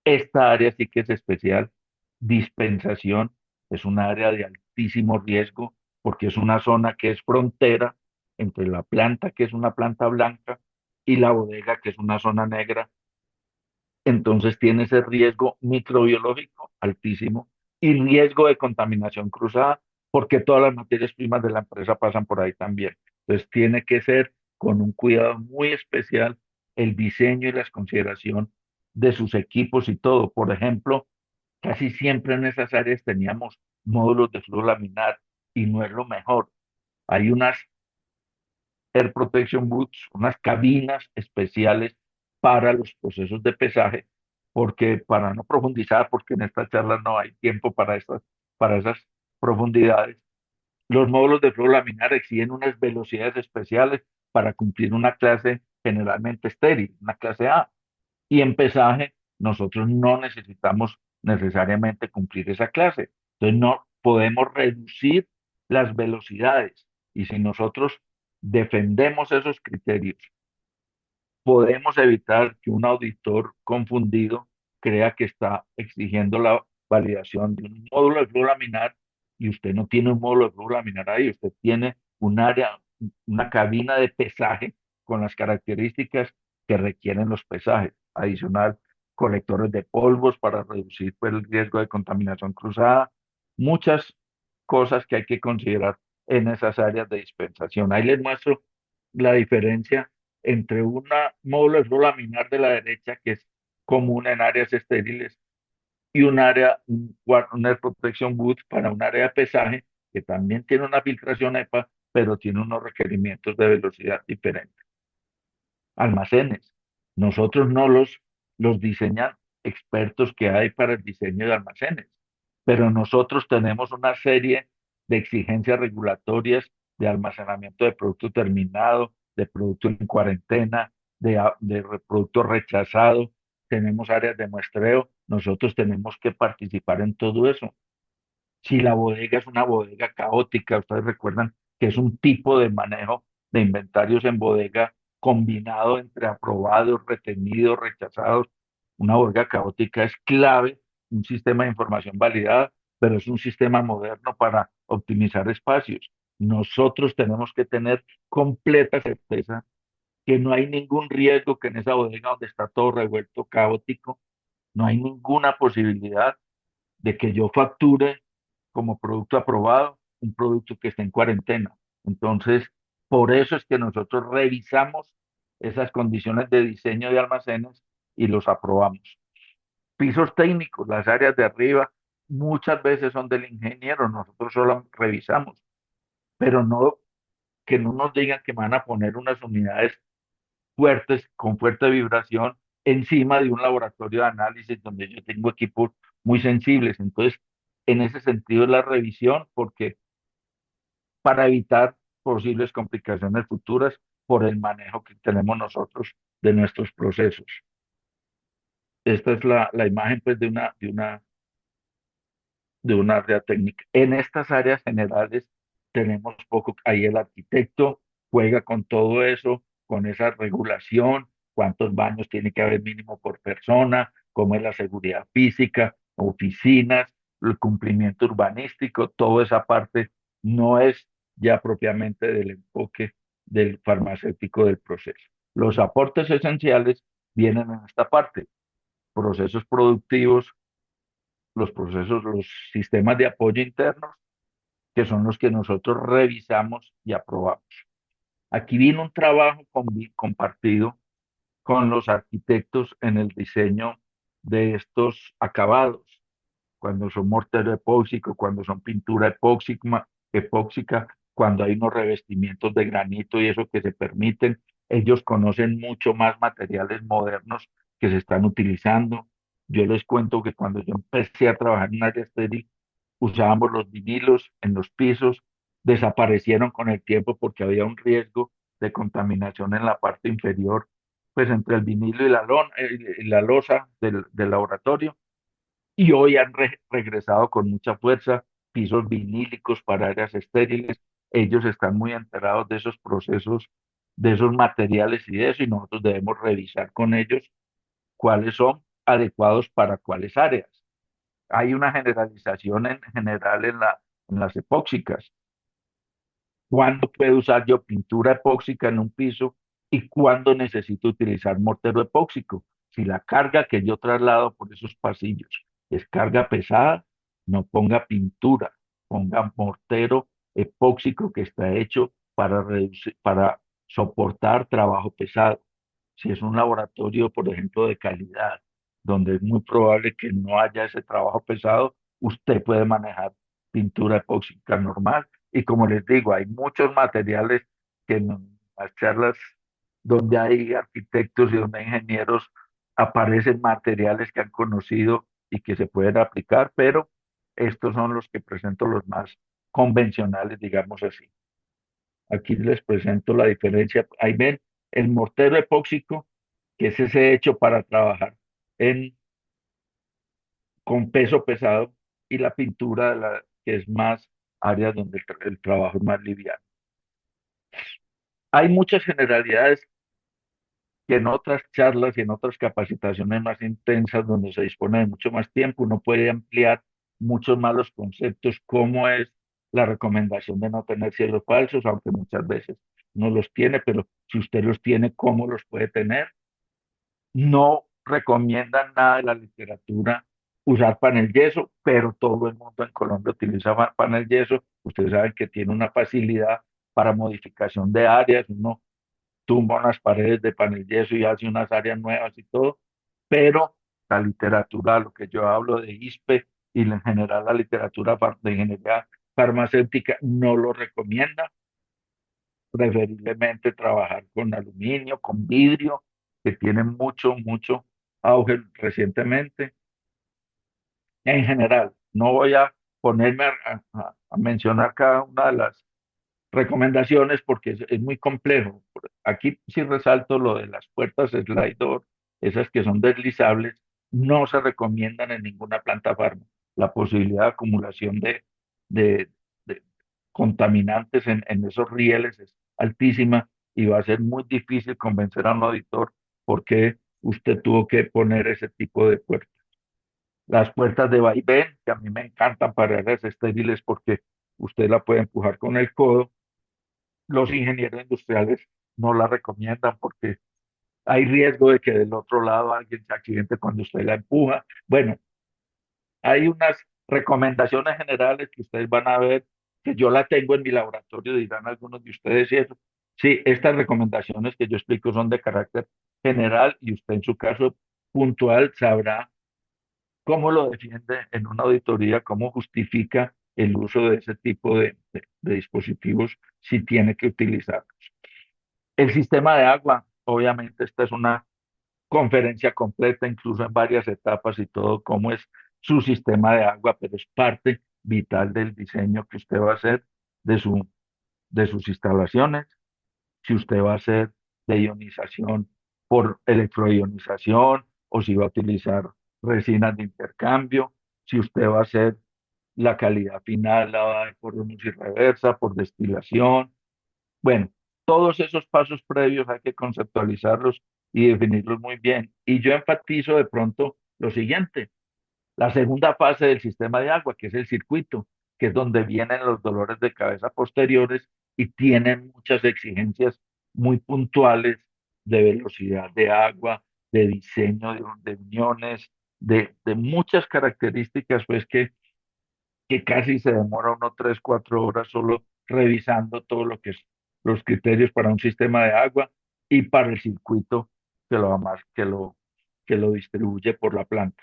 Esta área sí que es especial. Dispensación es un área de altísimo riesgo porque es una zona que es frontera entre la planta, que es una planta blanca, y la bodega, que es una zona negra. Entonces tiene ese riesgo microbiológico altísimo y riesgo de contaminación cruzada porque todas las materias primas de la empresa pasan por ahí también. Entonces tiene que ser con un cuidado muy especial el diseño y la consideración de sus equipos y todo. Por ejemplo, casi siempre en esas áreas teníamos módulos de flujo laminar y no es lo mejor. Hay unas Air Protection Boots, unas cabinas especiales para los procesos de pesaje, porque para no profundizar, porque en esta charla no hay tiempo para esas profundidades, los módulos de flujo laminar exigen unas velocidades especiales para cumplir una clase generalmente estéril, una clase A. Y en pesaje, nosotros no necesitamos necesariamente cumplir esa clase. Entonces, no podemos reducir las velocidades. Y si nosotros defendemos esos criterios, podemos evitar que un auditor confundido crea que está exigiendo la validación de un módulo de flujo laminar y usted no tiene un módulo de flujo laminar ahí, usted tiene un área, una cabina de pesaje con las características que requieren los pesajes. Adicional, colectores de polvos para reducir pues, el riesgo de contaminación cruzada, muchas cosas que hay que considerar en esas áreas de dispensación. Ahí les muestro la diferencia entre un módulo de flujo laminar de la derecha, que es común en áreas estériles, y un área, un Air Protection Boot para un área de pesaje, que también tiene una filtración EPA, pero tiene unos requerimientos de velocidad diferentes. Almacenes. Nosotros no los diseñan expertos que hay para el diseño de almacenes, pero nosotros tenemos una serie de exigencias regulatorias de almacenamiento de producto terminado, de producto en cuarentena, de producto rechazado, tenemos áreas de muestreo, nosotros tenemos que participar en todo eso. Si la bodega es una bodega caótica, ustedes recuerdan que es un tipo de manejo de inventarios en bodega combinado entre aprobados, retenidos, rechazados. Una bodega caótica es clave, un sistema de información validada, pero es un sistema moderno para optimizar espacios. Nosotros tenemos que tener completa certeza que no hay ningún riesgo, que en esa bodega donde está todo revuelto, caótico, no hay ninguna posibilidad de que yo facture como producto aprobado un producto que esté en cuarentena. Entonces, por eso es que nosotros revisamos esas condiciones de diseño de almacenes y los aprobamos. Pisos técnicos, las áreas de arriba, muchas veces son del ingeniero, nosotros solo revisamos, pero no que no nos digan que van a poner unas unidades fuertes, con fuerte vibración, encima de un laboratorio de análisis donde yo tengo equipos muy sensibles. Entonces, en ese sentido es la revisión, porque para evitar posibles complicaciones futuras por el manejo que tenemos nosotros de nuestros procesos. Esta es la imagen pues, de una área técnica. En estas áreas generales tenemos poco, ahí el arquitecto juega con todo eso, con esa regulación, cuántos baños tiene que haber mínimo por persona, cómo es la seguridad física, oficinas, el cumplimiento urbanístico, toda esa parte no es ya propiamente del enfoque del farmacéutico del proceso. Los aportes esenciales vienen en esta parte, procesos productivos, los procesos, los sistemas de apoyo internos, que son los que nosotros revisamos y aprobamos. Aquí vino un trabajo compartido con los arquitectos en el diseño de estos acabados, cuando son mortero epóxico, cuando son pintura epóxica, cuando hay unos revestimientos de granito y eso que se permiten. Ellos conocen mucho más materiales modernos que se están utilizando. Yo les cuento que cuando yo empecé a trabajar en área estéril, usábamos los vinilos en los pisos, desaparecieron con el tiempo porque había un riesgo de contaminación en la parte inferior, pues entre el vinilo y la losa del laboratorio, y hoy han regresado con mucha fuerza, pisos vinílicos para áreas estériles. Ellos están muy enterados de esos procesos, de esos materiales y de eso, y nosotros debemos revisar con ellos cuáles son adecuados para cuáles áreas. Hay una generalización en general en las epóxicas. ¿Cuándo puedo usar yo pintura epóxica en un piso y cuándo necesito utilizar mortero epóxico? Si la carga que yo traslado por esos pasillos es carga pesada, no ponga pintura, ponga mortero epóxico que está hecho para reducir, para soportar trabajo pesado. Si es un laboratorio, por ejemplo, de calidad, donde es muy probable que no haya ese trabajo pesado, usted puede manejar pintura epóxica normal. Y como les digo, hay muchos materiales que en las charlas donde hay arquitectos y donde hay ingenieros aparecen materiales que han conocido y que se pueden aplicar, pero estos son los que presento los más convencionales, digamos así. Aquí les presento la diferencia. Ahí ven el mortero epóxico, que es ese hecho para trabajar en, con peso pesado, y la pintura, que es más áreas donde el trabajo es más liviano. Hay muchas generalidades que en otras charlas y en otras capacitaciones más intensas, donde se dispone de mucho más tiempo, uno puede ampliar muchos más los conceptos, como es la recomendación de no tener cielos falsos, aunque muchas veces no los tiene, pero si usted los tiene, ¿cómo los puede tener? No recomiendan nada de la literatura usar panel yeso, pero todo el mundo en Colombia utiliza panel yeso. Ustedes saben que tiene una facilidad para modificación de áreas, uno tumba unas paredes de panel yeso y hace unas áreas nuevas y todo, pero la literatura, lo que yo hablo de ISPE y en general la literatura de ingeniería farmacéutica no lo recomienda, preferiblemente trabajar con aluminio, con vidrio, que tiene mucho auge recientemente. En general, no voy a ponerme a mencionar cada una de las recomendaciones porque es muy complejo. Aquí sí resalto lo de las puertas slide door, esas que son deslizables, no se recomiendan en ninguna planta farma. La posibilidad de acumulación de, de contaminantes en esos rieles es altísima y va a ser muy difícil convencer a un auditor porque usted tuvo que poner ese tipo de puertas. Las puertas de vaivén, que a mí me encantan para áreas estériles porque usted la puede empujar con el codo. Los ingenieros industriales no la recomiendan porque hay riesgo de que del otro lado alguien se accidente cuando usted la empuja. Bueno, hay unas recomendaciones generales que ustedes van a ver, que yo la tengo en mi laboratorio, dirán algunos de ustedes y eso. Sí, estas recomendaciones que yo explico son de carácter general y usted en su caso puntual sabrá cómo lo defiende en una auditoría, cómo justifica el uso de ese tipo de dispositivos si tiene que utilizarlos. El sistema de agua, obviamente, esta es una conferencia completa, incluso en varias etapas y todo, cómo es su sistema de agua, pero es parte vital del diseño que usted va a hacer de de sus instalaciones. Si usted va a hacer de ionización por electroionización o si va a utilizar resinas de intercambio, si usted va a hacer la calidad final, la va a dar por osmosis reversa, por destilación. Bueno, todos esos pasos previos hay que conceptualizarlos y definirlos muy bien. Y yo enfatizo de pronto lo siguiente: la segunda fase del sistema de agua, que es el circuito, que es donde vienen los dolores de cabeza posteriores y tienen muchas exigencias muy puntuales de velocidad de agua, de diseño de uniones, de muchas características, pues que casi se demora uno 3, 4 horas solo revisando todo lo que es los criterios para un sistema de agua y para el circuito que lo distribuye por la planta.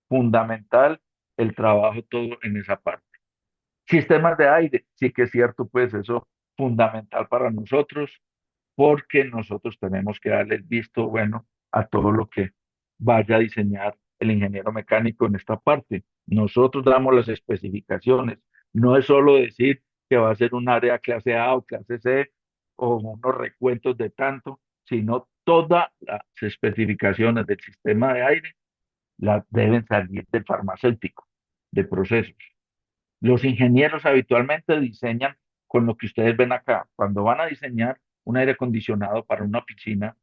Fundamental el trabajo todo en esa parte. Sistemas de aire, sí que es cierto, pues eso fundamental para nosotros, porque nosotros tenemos que darle el visto bueno a todo lo que vaya a diseñar el ingeniero mecánico en esta parte. Nosotros damos las especificaciones, no es solo decir que va a ser un área clase A o clase C o unos recuentos de tanto, sino todas las especificaciones del sistema de aire las deben salir del farmacéutico, de procesos. Los ingenieros habitualmente diseñan con lo que ustedes ven acá. Cuando van a diseñar un aire acondicionado para una oficina,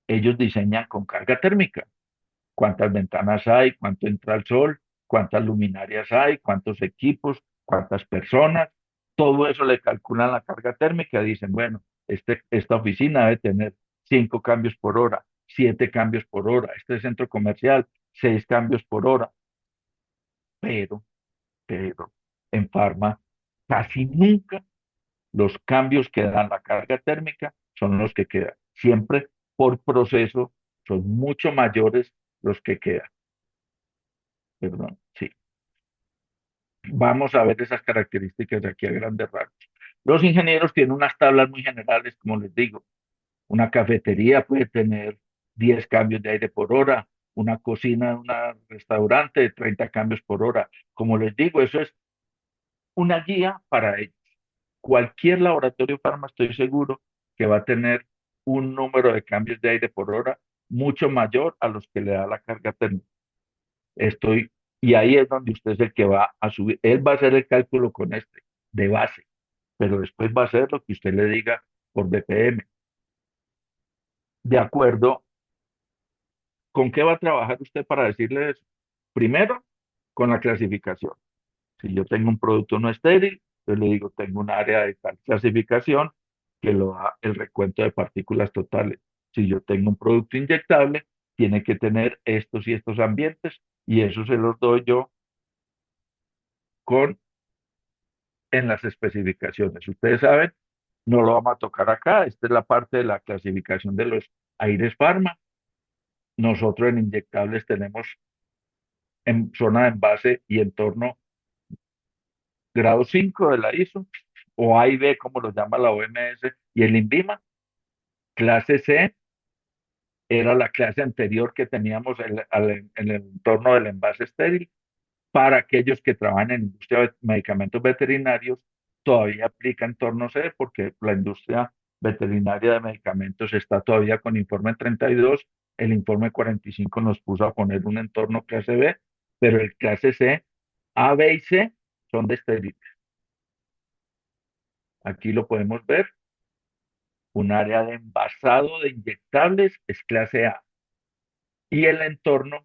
ellos diseñan con carga térmica. ¿Cuántas ventanas hay? ¿Cuánto entra el sol? ¿Cuántas luminarias hay? ¿Cuántos equipos? ¿Cuántas personas? Todo eso le calculan la carga térmica. Dicen, bueno, esta oficina debe tener 5 cambios por hora, 7 cambios por hora. Este centro comercial, 6 cambios por hora. Pero, pero, en Pharma, casi nunca los cambios que dan la carga térmica son los que quedan. Siempre por proceso son mucho mayores los que quedan. Perdón, sí. Vamos a ver esas características de aquí a grandes rasgos. Los ingenieros tienen unas tablas muy generales, como les digo. Una cafetería puede tener 10 cambios de aire por hora, una cocina, un restaurante, 30 cambios por hora. Como les digo, eso es una guía para ellos. Cualquier laboratorio farma, estoy seguro que va a tener un número de cambios de aire por hora mucho mayor a los que le da la carga térmica. Estoy, y ahí es donde usted es el que va a subir. Él va a hacer el cálculo con este, de base, pero después va a hacer lo que usted le diga por BPM. De acuerdo, ¿con qué va a trabajar usted para decirle eso? Primero, con la clasificación. Si yo tengo un producto no estéril, yo le digo, tengo un área de tal clasificación que lo da el recuento de partículas totales. Si yo tengo un producto inyectable, tiene que tener estos y estos ambientes y eso se los doy yo con en las especificaciones. Ustedes saben, no lo vamos a tocar acá. Esta es la parte de la clasificación de los aires farma. Nosotros en inyectables tenemos en zona de envase y entorno grado 5 de la ISO, o A y B, como lo llama la OMS, y el INVIMA. Clase C era la clase anterior que teníamos en el entorno del envase estéril. Para aquellos que trabajan en industria de medicamentos veterinarios, todavía aplica entorno C porque la industria veterinaria de medicamentos está todavía con informe 32. El informe 45 nos puso a poner un entorno clase B, pero el clase C, A, B y C son de estéril. Aquí lo podemos ver. Un área de envasado de inyectables es clase A y el entorno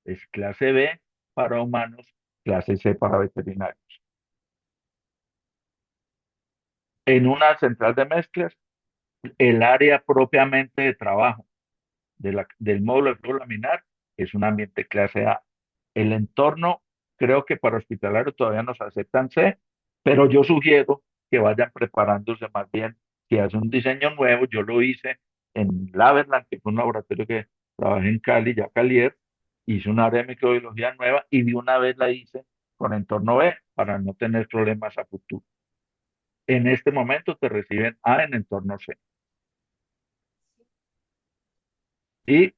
es clase B para humanos, clase C para veterinarios. En una central de mezclas, el área propiamente de trabajo del módulo de flujo laminar es un ambiente clase A. El entorno, creo que para hospitalario todavía nos aceptan C, pero yo sugiero que vayan preparándose más bien, si hace un diseño nuevo, yo lo hice en Laverland, que fue un laboratorio que trabajé en Cali, ya Calier, hice un área de microbiología nueva y de una vez la hice con entorno B para no tener problemas a futuro. En este momento te reciben A en entorno C. Y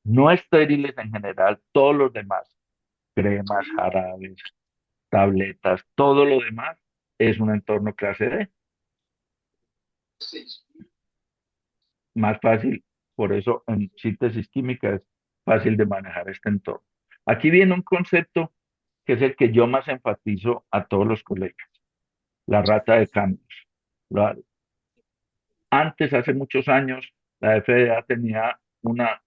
no estériles en general, todos los demás, cremas, jarabes, tabletas, todo lo demás es un entorno clase D. Más fácil, por eso en síntesis química es fácil de manejar este entorno. Aquí viene un concepto que es el que yo más enfatizo a todos los colegas, la rata de cambios. La- Antes, hace muchos años, la FDA tenía una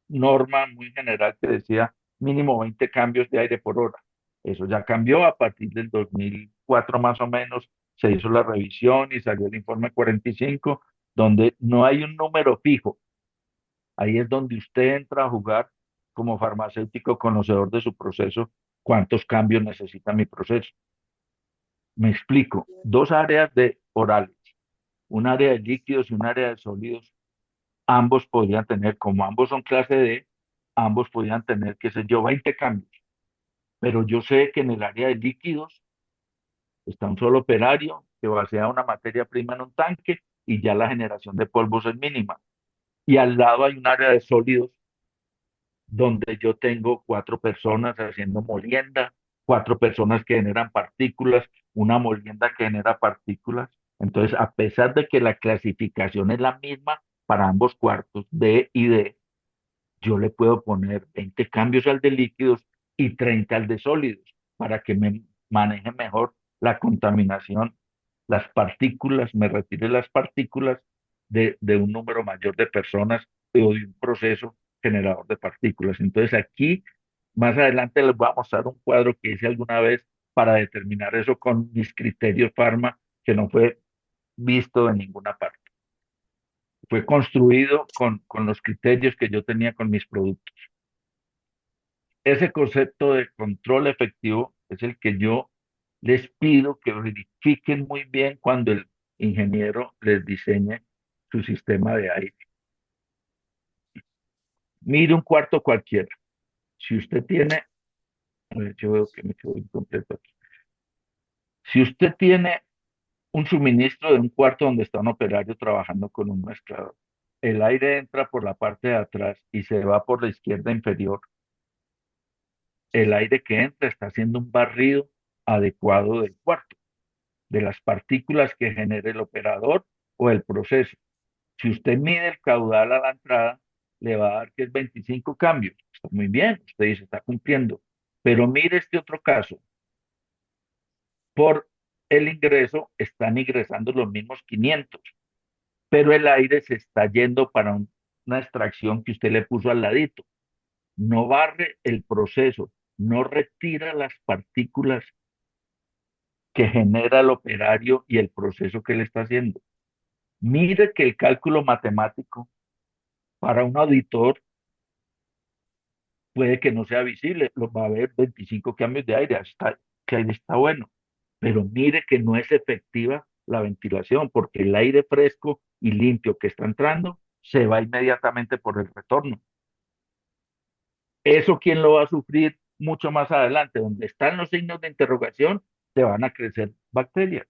norma muy general que decía mínimo 20 cambios de aire por hora. Eso ya cambió a partir del 2004 más o menos, se hizo la revisión y salió el informe 45, donde no hay un número fijo. Ahí es donde usted entra a jugar como farmacéutico conocedor de su proceso, cuántos cambios necesita mi proceso. Me explico, dos áreas de orales, un área de líquidos y un área de sólidos, ambos podrían tener, como ambos son clase D, ambos podrían tener, qué sé yo, 20 cambios. Pero yo sé que en el área de líquidos está un solo operario que vacía una materia prima en un tanque y ya la generación de polvos es mínima. Y al lado hay un área de sólidos donde yo tengo cuatro personas haciendo molienda, cuatro personas que generan partículas, una molienda que genera partículas. Entonces, a pesar de que la clasificación es la misma para ambos cuartos, D y D, yo le puedo poner 20 cambios al de líquidos y 30 al de sólidos para que me maneje mejor la contaminación, las partículas, me retire las partículas de un número mayor de personas o de un proceso generador de partículas. Entonces aquí, más adelante les voy a mostrar un cuadro que hice alguna vez para determinar eso con mis criterios Pharma, que no fue visto en ninguna parte. Fue construido con los criterios que yo tenía con mis productos. Ese concepto de control efectivo es el que yo les pido que verifiquen muy bien cuando el ingeniero les diseñe su sistema de aire. Mire un cuarto cualquiera. Si usted tiene, a ver, yo veo que me quedo incompleto aquí. Si usted tiene un suministro de un cuarto donde está un operario trabajando con un mezclador, el aire entra por la parte de atrás y se va por la izquierda inferior. El aire que entra está haciendo un barrido adecuado del cuarto, de las partículas que genere el operador o el proceso. Si usted mide el caudal a la entrada, le va a dar que es 25 cambios. Está muy bien, usted dice, está cumpliendo. Pero mire este otro caso. Por el ingreso están ingresando los mismos 500, pero el aire se está yendo para una extracción que usted le puso al ladito. No barre el proceso, no retira las partículas que genera el operario y el proceso que le está haciendo. Mire que el cálculo matemático para un auditor puede que no sea visible, lo va a ver 25 cambios de aire, hasta que aire está bueno, pero mire que no es efectiva la ventilación porque el aire fresco y limpio que está entrando se va inmediatamente por el retorno. Eso, ¿quién lo va a sufrir mucho más adelante? Donde están los signos de interrogación, te van a crecer bacterias,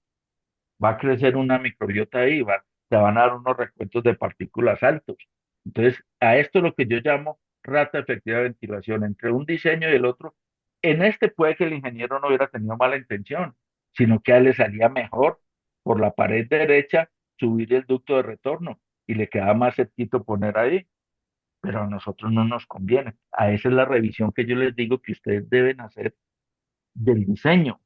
va a crecer una microbiota ahí, te van a dar unos recuentos de partículas altos. Entonces, a esto es lo que yo llamo rata efectiva de ventilación. Entre un diseño y el otro, en este puede que el ingeniero no hubiera tenido mala intención, sino que a él le salía mejor por la pared derecha subir el ducto de retorno y le quedaba más cerquito poner ahí, pero a nosotros no nos conviene. A esa es la revisión que yo les digo que ustedes deben hacer del diseño.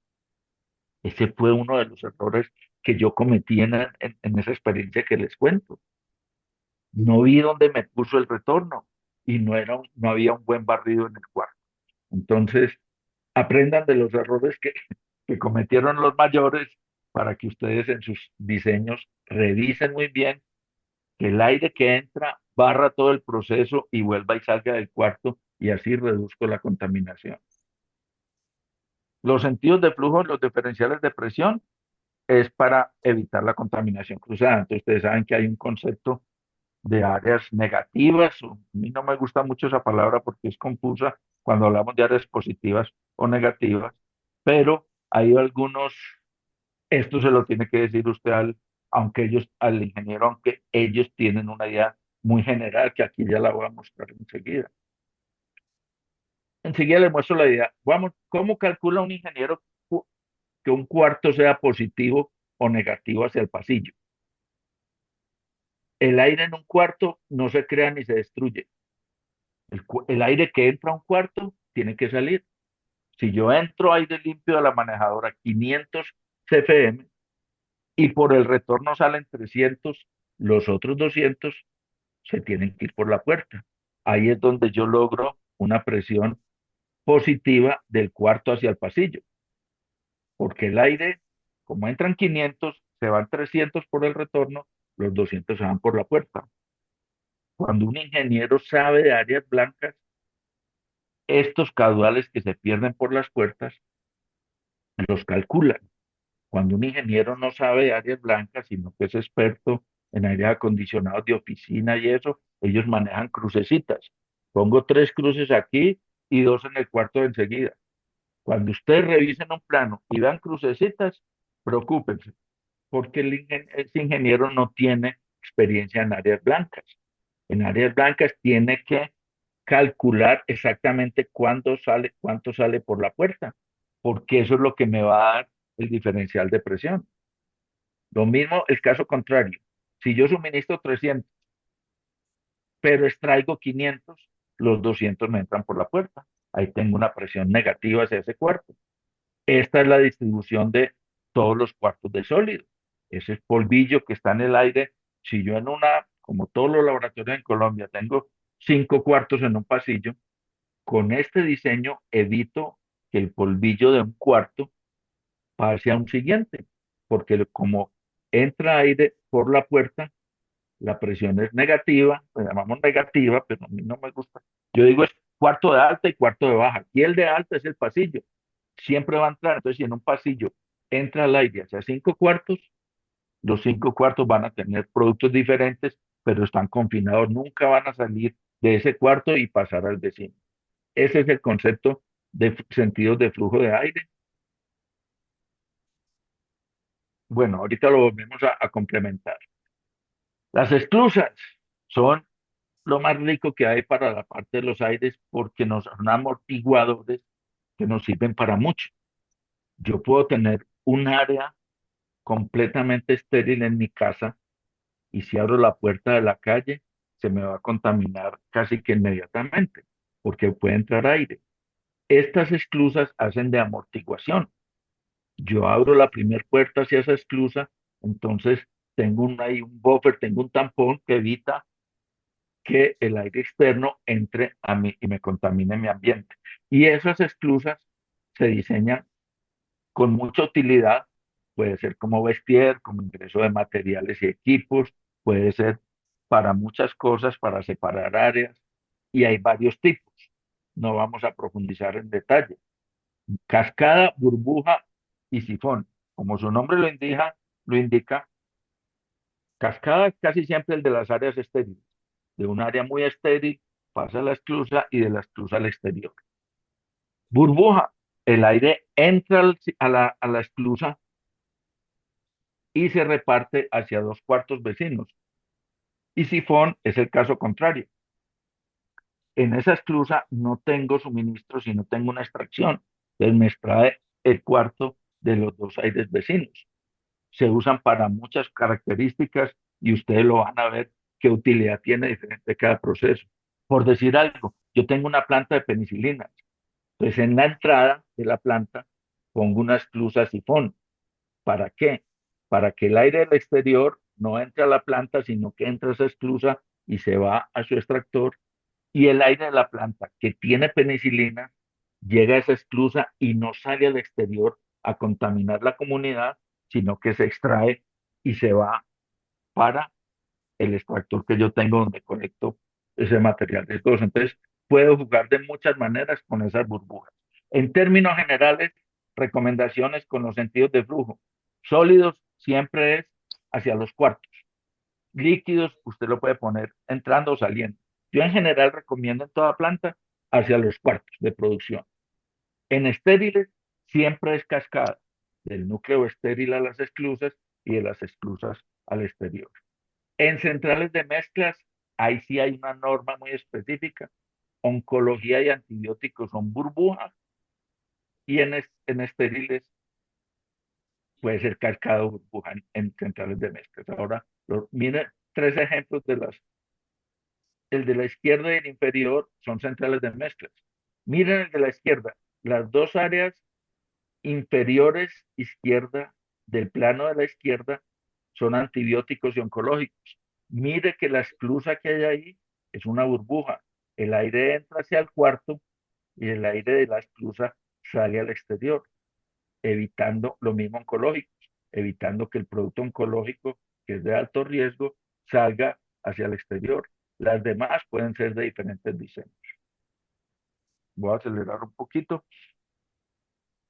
Ese fue uno de los errores que yo cometí en esa experiencia que les cuento. No vi dónde me puso el retorno y no había un buen barrido en el cuarto. Entonces, aprendan de los errores que cometieron los mayores para que ustedes en sus diseños revisen muy bien que el aire que entra barra todo el proceso y vuelva y salga del cuarto y así reduzco la contaminación. Los sentidos de flujo, los diferenciales de presión, es para evitar la contaminación cruzada. Entonces, ustedes saben que hay un concepto de áreas negativas. A mí no me gusta mucho esa palabra porque es confusa cuando hablamos de áreas positivas o negativas, pero hay algunos, esto se lo tiene que decir usted aunque ellos, al ingeniero, aunque ellos tienen una idea muy general, que aquí ya la voy a mostrar enseguida. Enseguida le muestro la idea. Vamos, ¿cómo calcula un ingeniero que un cuarto sea positivo o negativo hacia el pasillo? El aire en un cuarto no se crea ni se destruye. El aire que entra a un cuarto tiene que salir. Si yo entro aire limpio a la manejadora 500 CFM y por el retorno salen 300, los otros 200 se tienen que ir por la puerta. Ahí es donde yo logro una presión positiva del cuarto hacia el pasillo, porque el aire, como entran 500, se van 300 por el retorno, los 200 se van por la puerta. Cuando un ingeniero sabe de áreas blancas, estos caudales que se pierden por las puertas, los calculan. Cuando un ingeniero no sabe de áreas blancas, sino que es experto en aire acondicionado de oficina y eso, ellos manejan crucecitas. Pongo 3 cruces aquí y 2 en el cuarto de enseguida. Cuando ustedes revisen un plano y vean crucecitas, preocúpense, porque ese ingeniero no tiene experiencia en áreas blancas. En áreas blancas tiene que calcular exactamente cuánto sale por la puerta, porque eso es lo que me va a dar el diferencial de presión. Lo mismo el caso contrario. Si yo suministro 300, pero extraigo 500, los 200 me entran por la puerta. Ahí tengo una presión negativa hacia ese cuarto. Esta es la distribución de todos los cuartos de sólido. Ese polvillo que está en el aire, si yo como todos los laboratorios en Colombia, tengo 5 cuartos en un pasillo, con este diseño evito que el polvillo de un cuarto pase a un siguiente, porque como entra aire por la puerta, la presión es negativa, la llamamos negativa, pero a mí no me gusta. Yo digo es cuarto de alta y cuarto de baja. Y el de alta es el pasillo. Siempre va a entrar. Entonces, si en un pasillo entra el aire hacia 5 cuartos, los 5 cuartos van a tener productos diferentes, pero están confinados. Nunca van a salir de ese cuarto y pasar al vecino. Ese es el concepto de sentidos de flujo de aire. Bueno, ahorita lo volvemos a complementar. Las esclusas son lo más rico que hay para la parte de los aires porque nos son amortiguadores que nos sirven para mucho. Yo puedo tener un área completamente estéril en mi casa y si abro la puerta de la calle se me va a contaminar casi que inmediatamente porque puede entrar aire. Estas esclusas hacen de amortiguación. Yo abro la primera puerta hacia esa esclusa, entonces tengo ahí un buffer, tengo un tampón que evita que el aire externo entre a mí y me contamine mi ambiente. Y esas esclusas se diseñan con mucha utilidad, puede ser como vestier, como ingreso de materiales y equipos, puede ser para muchas cosas, para separar áreas, y hay varios tipos. No vamos a profundizar en detalle. Cascada, burbuja y sifón. Como su nombre lo indica, cascada es casi siempre el de las áreas estériles. De un área muy estéril pasa a la esclusa y de la esclusa al exterior. Burbuja, el aire entra a la esclusa y se reparte hacia 2 cuartos vecinos. Y sifón es el caso contrario. En esa esclusa no tengo suministro, sino tengo una extracción. Entonces me extrae el cuarto de los 2 aires vecinos. Se usan para muchas características y ustedes lo van a ver qué utilidad tiene diferente cada proceso. Por decir algo, yo tengo una planta de penicilina. Entonces en la entrada de la planta pongo una esclusa sifón. ¿Para qué? Para que el aire del exterior no entre a la planta, sino que entra a esa esclusa y se va a su extractor. Y el aire de la planta que tiene penicilina llega a esa esclusa y no sale al exterior a contaminar la comunidad, sino que se extrae y se va para el extractor que yo tengo donde conecto ese material viscoso. Entonces, puedo jugar de muchas maneras con esas burbujas. En términos generales, recomendaciones con los sentidos de flujo. Sólidos siempre es hacia los cuartos. Líquidos, usted lo puede poner entrando o saliendo. Yo en general recomiendo en toda planta hacia los cuartos de producción. En estériles siempre es cascada, del núcleo estéril a las esclusas y de las esclusas al exterior. En centrales de mezclas, ahí sí hay una norma muy específica. Oncología y antibióticos son burbujas y en estériles puede ser cascada o burbuja en centrales de mezclas. Ahora, mire tres ejemplos de las. El de la izquierda y el inferior son centrales de mezclas. Miren el de la izquierda, las dos áreas inferiores izquierda del plano de la izquierda son antibióticos y oncológicos. Mire que la esclusa que hay ahí es una burbuja. El aire entra hacia el cuarto y el aire de la esclusa sale al exterior, evitando lo mismo oncológicos, evitando que el producto oncológico, que es de alto riesgo, salga hacia el exterior. Las demás pueden ser de diferentes diseños. Voy a acelerar un poquito,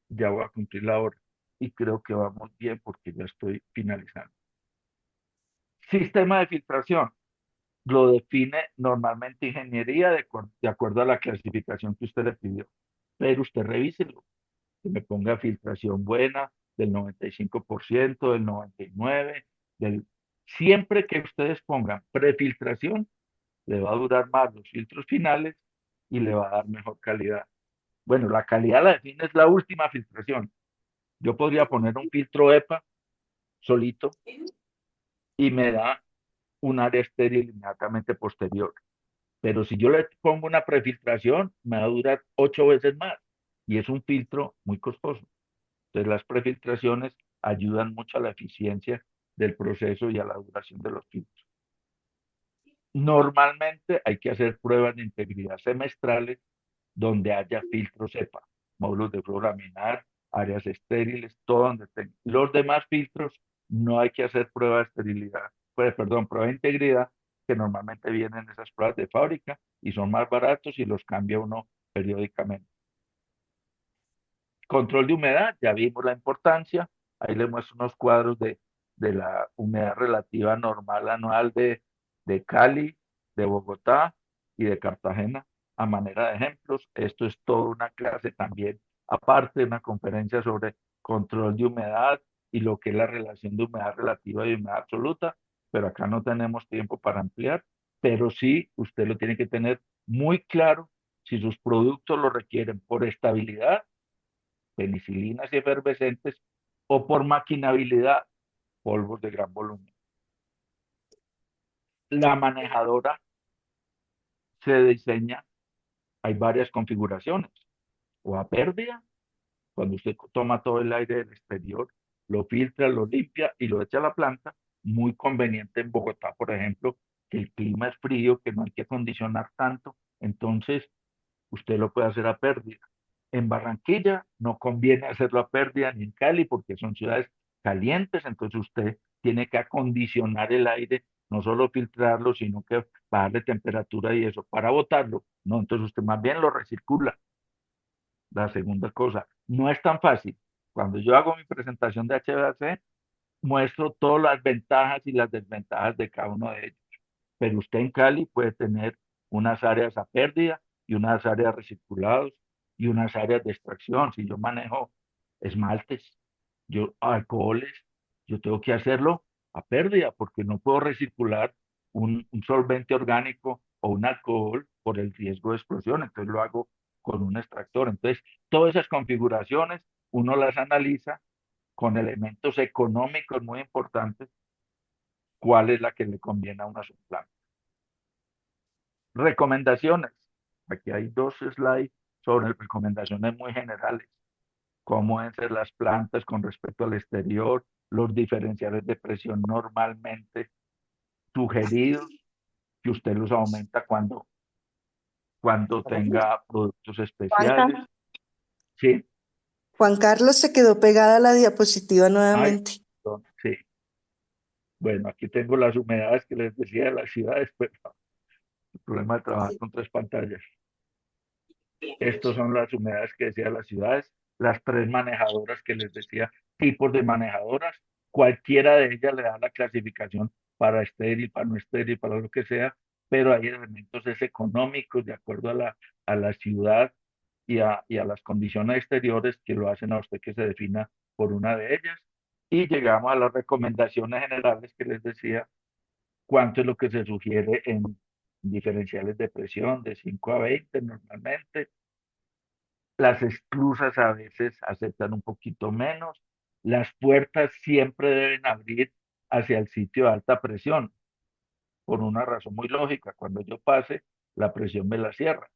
ya voy a cumplir la hora y creo que vamos bien porque ya estoy finalizando. Sistema de filtración. Lo define normalmente ingeniería de acuerdo a la clasificación que usted le pidió. Pero usted revíselo, que me ponga filtración buena del 95%, del 99%, del... Siempre que ustedes pongan prefiltración, le va a durar más los filtros finales y le va a dar mejor calidad. Bueno, la calidad la define es la última filtración. Yo podría poner un filtro EPA solito y me da un área estéril inmediatamente posterior. Pero si yo le pongo una prefiltración, me va a durar 8 veces más y es un filtro muy costoso. Entonces las prefiltraciones ayudan mucho a la eficiencia del proceso y a la duración de los filtros. Normalmente hay que hacer pruebas de integridad semestrales donde haya filtros EPA, módulos de flor laminar, áreas estériles, todo donde tenga. Los demás filtros no hay que hacer prueba de esterilidad, pues, perdón, prueba de integridad, que normalmente vienen esas pruebas de fábrica y son más baratos y los cambia uno periódicamente. Control de humedad, ya vimos la importancia. Ahí le muestro unos cuadros de la humedad relativa normal anual de Cali, de Bogotá y de Cartagena a manera de ejemplos. Esto es toda una clase también, aparte de una conferencia sobre control de humedad y lo que es la relación de humedad relativa y humedad absoluta, pero acá no tenemos tiempo para ampliar, pero sí usted lo tiene que tener muy claro si sus productos lo requieren por estabilidad, penicilinas y efervescentes, o por maquinabilidad, polvos de gran volumen. La manejadora se diseña, hay varias configuraciones, o a pérdida, cuando usted toma todo el aire del exterior, lo filtra, lo limpia y lo echa a la planta, muy conveniente en Bogotá, por ejemplo, que el clima es frío, que no hay que acondicionar tanto, entonces usted lo puede hacer a pérdida. En Barranquilla no conviene hacerlo a pérdida ni en Cali porque son ciudades calientes, entonces usted tiene que acondicionar el aire, no solo filtrarlo, sino que bajarle temperatura y eso para botarlo. No, entonces usted más bien lo recircula. La segunda cosa, no es tan fácil. Cuando yo hago mi presentación de HVAC, muestro todas las ventajas y las desventajas de cada uno de ellos. Pero usted en Cali puede tener unas áreas a pérdida y unas áreas recirculados y unas áreas de extracción. Si yo manejo esmaltes, yo alcoholes, yo tengo que hacerlo a pérdida porque no puedo recircular un solvente orgánico o un alcohol por el riesgo de explosión. Entonces lo hago con un extractor. Entonces, todas esas configuraciones uno las analiza con elementos económicos muy importantes, cuál es la que le conviene a una subplanta. Recomendaciones. Aquí hay dos slides sobre recomendaciones muy generales. Cómo deben ser las plantas con respecto al exterior, los diferenciales de presión normalmente sugeridos, que usted los aumenta cuando tenga productos especiales. Juanca, Sí, Juan Carlos se quedó pegada a la diapositiva ay, nuevamente. perdón, sí. Bueno, aquí tengo las humedades que les decía de las ciudades, pero el problema de trabajar con tres pantallas. Estos son las humedades que decía las ciudades, las tres manejadoras que les decía, tipos de manejadoras. Cualquiera de ellas le da la clasificación para estéril, para no estéril, para lo que sea, pero hay elementos es económicos de acuerdo a la ciudad y a las condiciones exteriores que lo hacen a usted que se defina por una de ellas. Y llegamos a las recomendaciones generales que les decía, cuánto es lo que se sugiere en diferenciales de presión de 5 a 20 normalmente. Las esclusas a veces aceptan un poquito menos. Las puertas siempre deben abrir hacia el sitio de alta presión, por una razón muy lógica. Cuando yo pase, la presión me la cierra.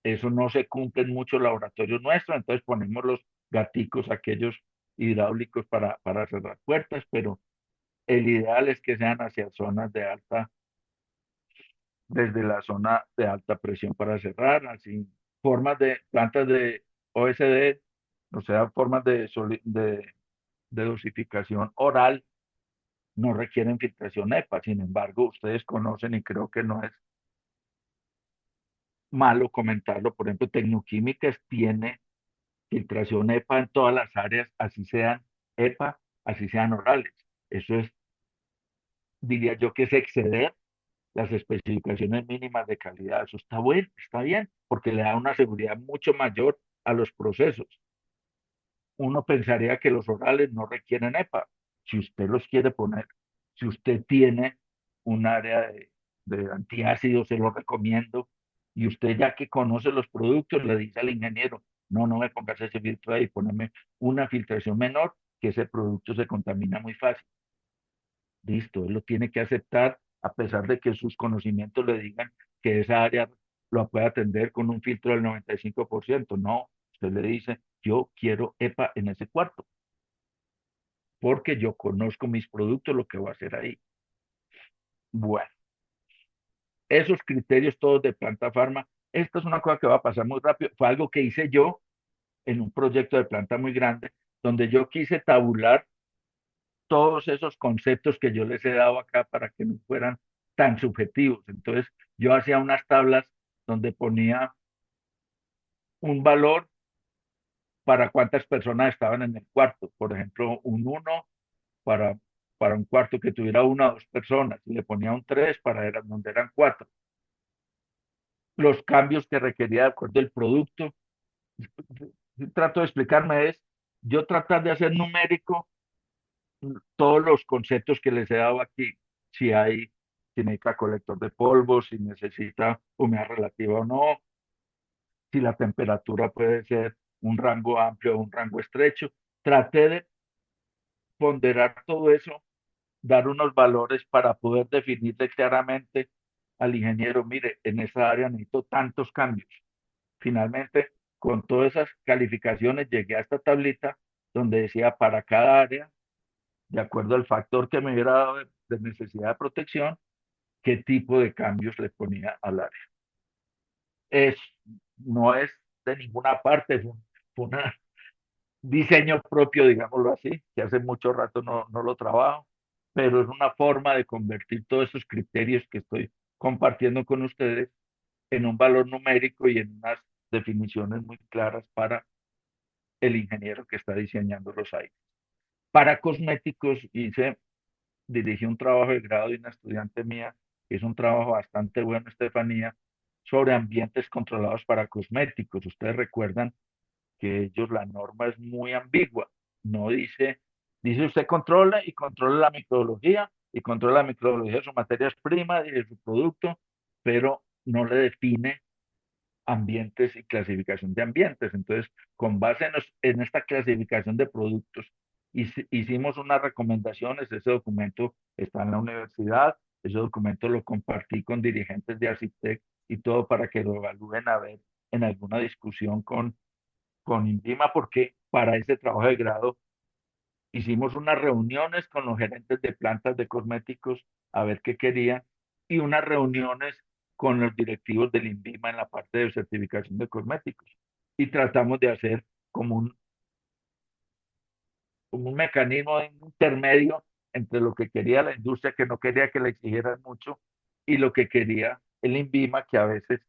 Eso no se cumple en muchos laboratorios nuestros, entonces ponemos los gaticos, aquellos hidráulicos para cerrar puertas, pero el ideal es que sean hacia zonas de alta, desde la zona de alta presión para cerrar, así formas de plantas de OSD, o sea, formas de dosificación oral, no requieren filtración EPA. Sin embargo, ustedes conocen y creo que no es malo comentarlo. Por ejemplo, Tecnoquímicas tiene filtración EPA en todas las áreas, así sean EPA, así sean orales. Eso es, diría yo, que es exceder las especificaciones mínimas de calidad. Eso está bueno, está bien, porque le da una seguridad mucho mayor a los procesos. Uno pensaría que los orales no requieren EPA. Si usted los quiere poner, si usted tiene un área de antiácidos, se lo recomiendo. Y usted ya que conoce los productos, le dice al ingeniero, no, no me pongas ese filtro ahí, poneme una filtración menor, que ese producto se contamina muy fácil. Listo, él lo tiene que aceptar a pesar de que sus conocimientos le digan que esa área lo puede atender con un filtro del 95%. No, usted le dice, yo quiero EPA en ese cuarto, porque yo conozco mis productos, lo que voy a hacer ahí. Bueno, esos criterios todos de planta farma, esto es una cosa que va a pasar muy rápido. Fue algo que hice yo en un proyecto de planta muy grande, donde yo quise tabular todos esos conceptos que yo les he dado acá para que no fueran tan subjetivos. Entonces, yo hacía unas tablas donde ponía un valor para cuántas personas estaban en el cuarto. Por ejemplo, un uno para, para un cuarto que tuviera una o dos personas. Y le ponía un 3 para donde eran cuatro. Los cambios que requería de acuerdo al producto. Trato de explicarme es, yo tratar de hacer numérico todos los conceptos que les he dado aquí, si hay, si necesita colector de polvo, si necesita humedad relativa o no, si la temperatura puede ser un rango amplio o un rango estrecho. Traté de ponderar todo eso, dar unos valores para poder definirle claramente al ingeniero, mire, en esa área necesito tantos cambios. Finalmente, con todas esas calificaciones, llegué a esta tablita donde decía para cada área, de acuerdo al factor que me hubiera dado de necesidad de protección, qué tipo de cambios le ponía al área. Es, no es de ninguna parte, fue un diseño propio, digámoslo así, que hace mucho rato no lo trabajo, pero es una forma de convertir todos esos criterios que estoy compartiendo con ustedes en un valor numérico y en unas definiciones muy claras para el ingeniero que está diseñando los aires. Para cosméticos dirigí un trabajo de grado de una estudiante mía, que es un trabajo bastante bueno, Estefanía, sobre ambientes controlados para cosméticos. Ustedes recuerdan que ellos, la norma es muy ambigua. No dice usted controla y controla la microbiología y controla la microbiología de sus materias primas y de su producto, pero no le define ambientes y clasificación de ambientes. Entonces, con base en esta clasificación de productos, hicimos unas recomendaciones. Ese documento está en la universidad, ese documento lo compartí con dirigentes de Acitec y todo para que lo evalúen a ver en alguna discusión con INVIMA, porque para ese trabajo de grado hicimos unas reuniones con los gerentes de plantas de cosméticos a ver qué querían y unas reuniones con los directivos del INVIMA en la parte de certificación de cosméticos. Y tratamos de hacer como un mecanismo intermedio entre lo que quería la industria, que no quería que le exigieran mucho, y lo que quería el INVIMA, que a veces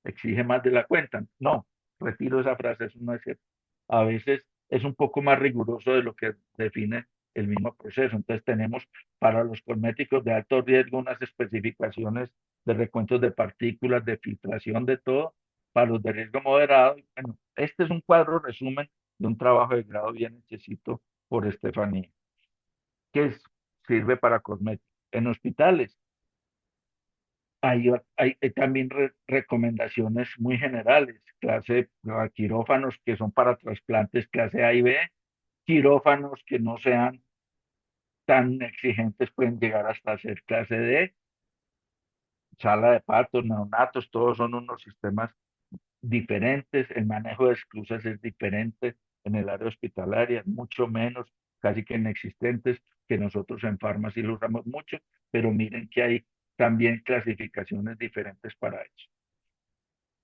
exige más de la cuenta. No, retiro esa frase, eso no es cierto. A veces es un poco más riguroso de lo que define el mismo proceso. Entonces tenemos para los cosméticos de alto riesgo unas especificaciones de recuentos de partículas, de filtración, de todo, para los de riesgo moderado. Bueno, este es un cuadro resumen de un trabajo de grado bien hechecito por Estefanía, que sirve para cosméticos. En hospitales hay también recomendaciones muy generales, clase quirófanos que son para trasplantes clase A y B, quirófanos que no sean tan exigentes pueden llegar hasta ser clase D, sala de partos, neonatos, todos son unos sistemas diferentes, el manejo de esclusas es diferente en el área hospitalaria, mucho menos, casi que inexistentes, que nosotros en farmacia lo usamos mucho, pero miren que hay también clasificaciones diferentes para eso.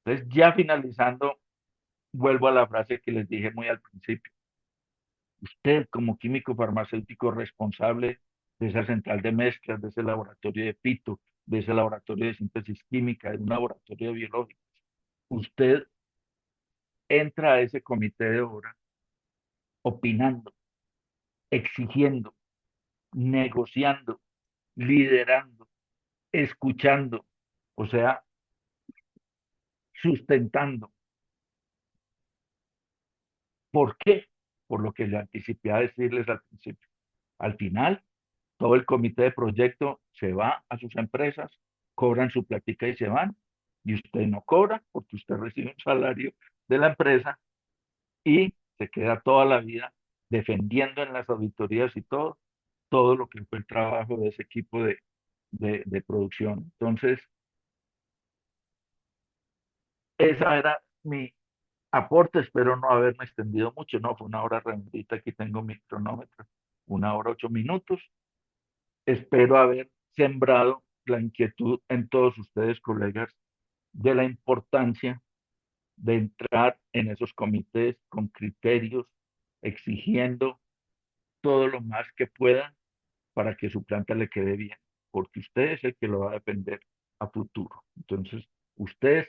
Entonces, ya finalizando, vuelvo a la frase que les dije muy al principio. Usted, como químico farmacéutico responsable de esa central de mezclas, de ese laboratorio de Pito, de ese laboratorio de síntesis química, de un laboratorio biológico, usted entra a ese comité de obra opinando, exigiendo, negociando, liderando, escuchando, o sea, sustentando. ¿Por qué? Por lo que le anticipé a decirles al principio. Al final, todo el comité de proyecto se va a sus empresas, cobran su platica y se van, y usted no cobra porque usted recibe un salario de la empresa y se queda toda la vida defendiendo en las auditorías y todo lo que fue el trabajo de ese equipo de producción. Entonces, esa era mi aporte, espero no haberme extendido mucho, no, fue una hora redondita, aquí tengo mi cronómetro, 1 hora 8 minutos. Espero haber sembrado la inquietud en todos ustedes, colegas, de la importancia de entrar en esos comités con criterios, exigiendo todo lo más que puedan para que su planta le quede bien, porque usted es el que lo va a depender a futuro. Entonces, usted es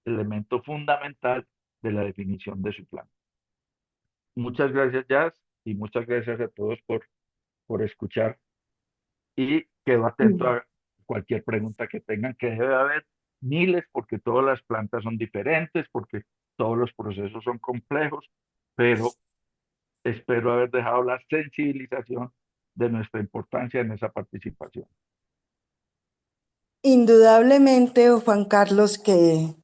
el elemento fundamental de la definición de su planta. Muchas gracias, Jazz, y muchas gracias a todos por escuchar y quedo atento a cualquier pregunta que tengan, que debe haber miles, porque todas las plantas son diferentes, porque todos los procesos son complejos, pero espero haber dejado la sensibilización de nuestra importancia en esa participación. Indudablemente, Juan Carlos, que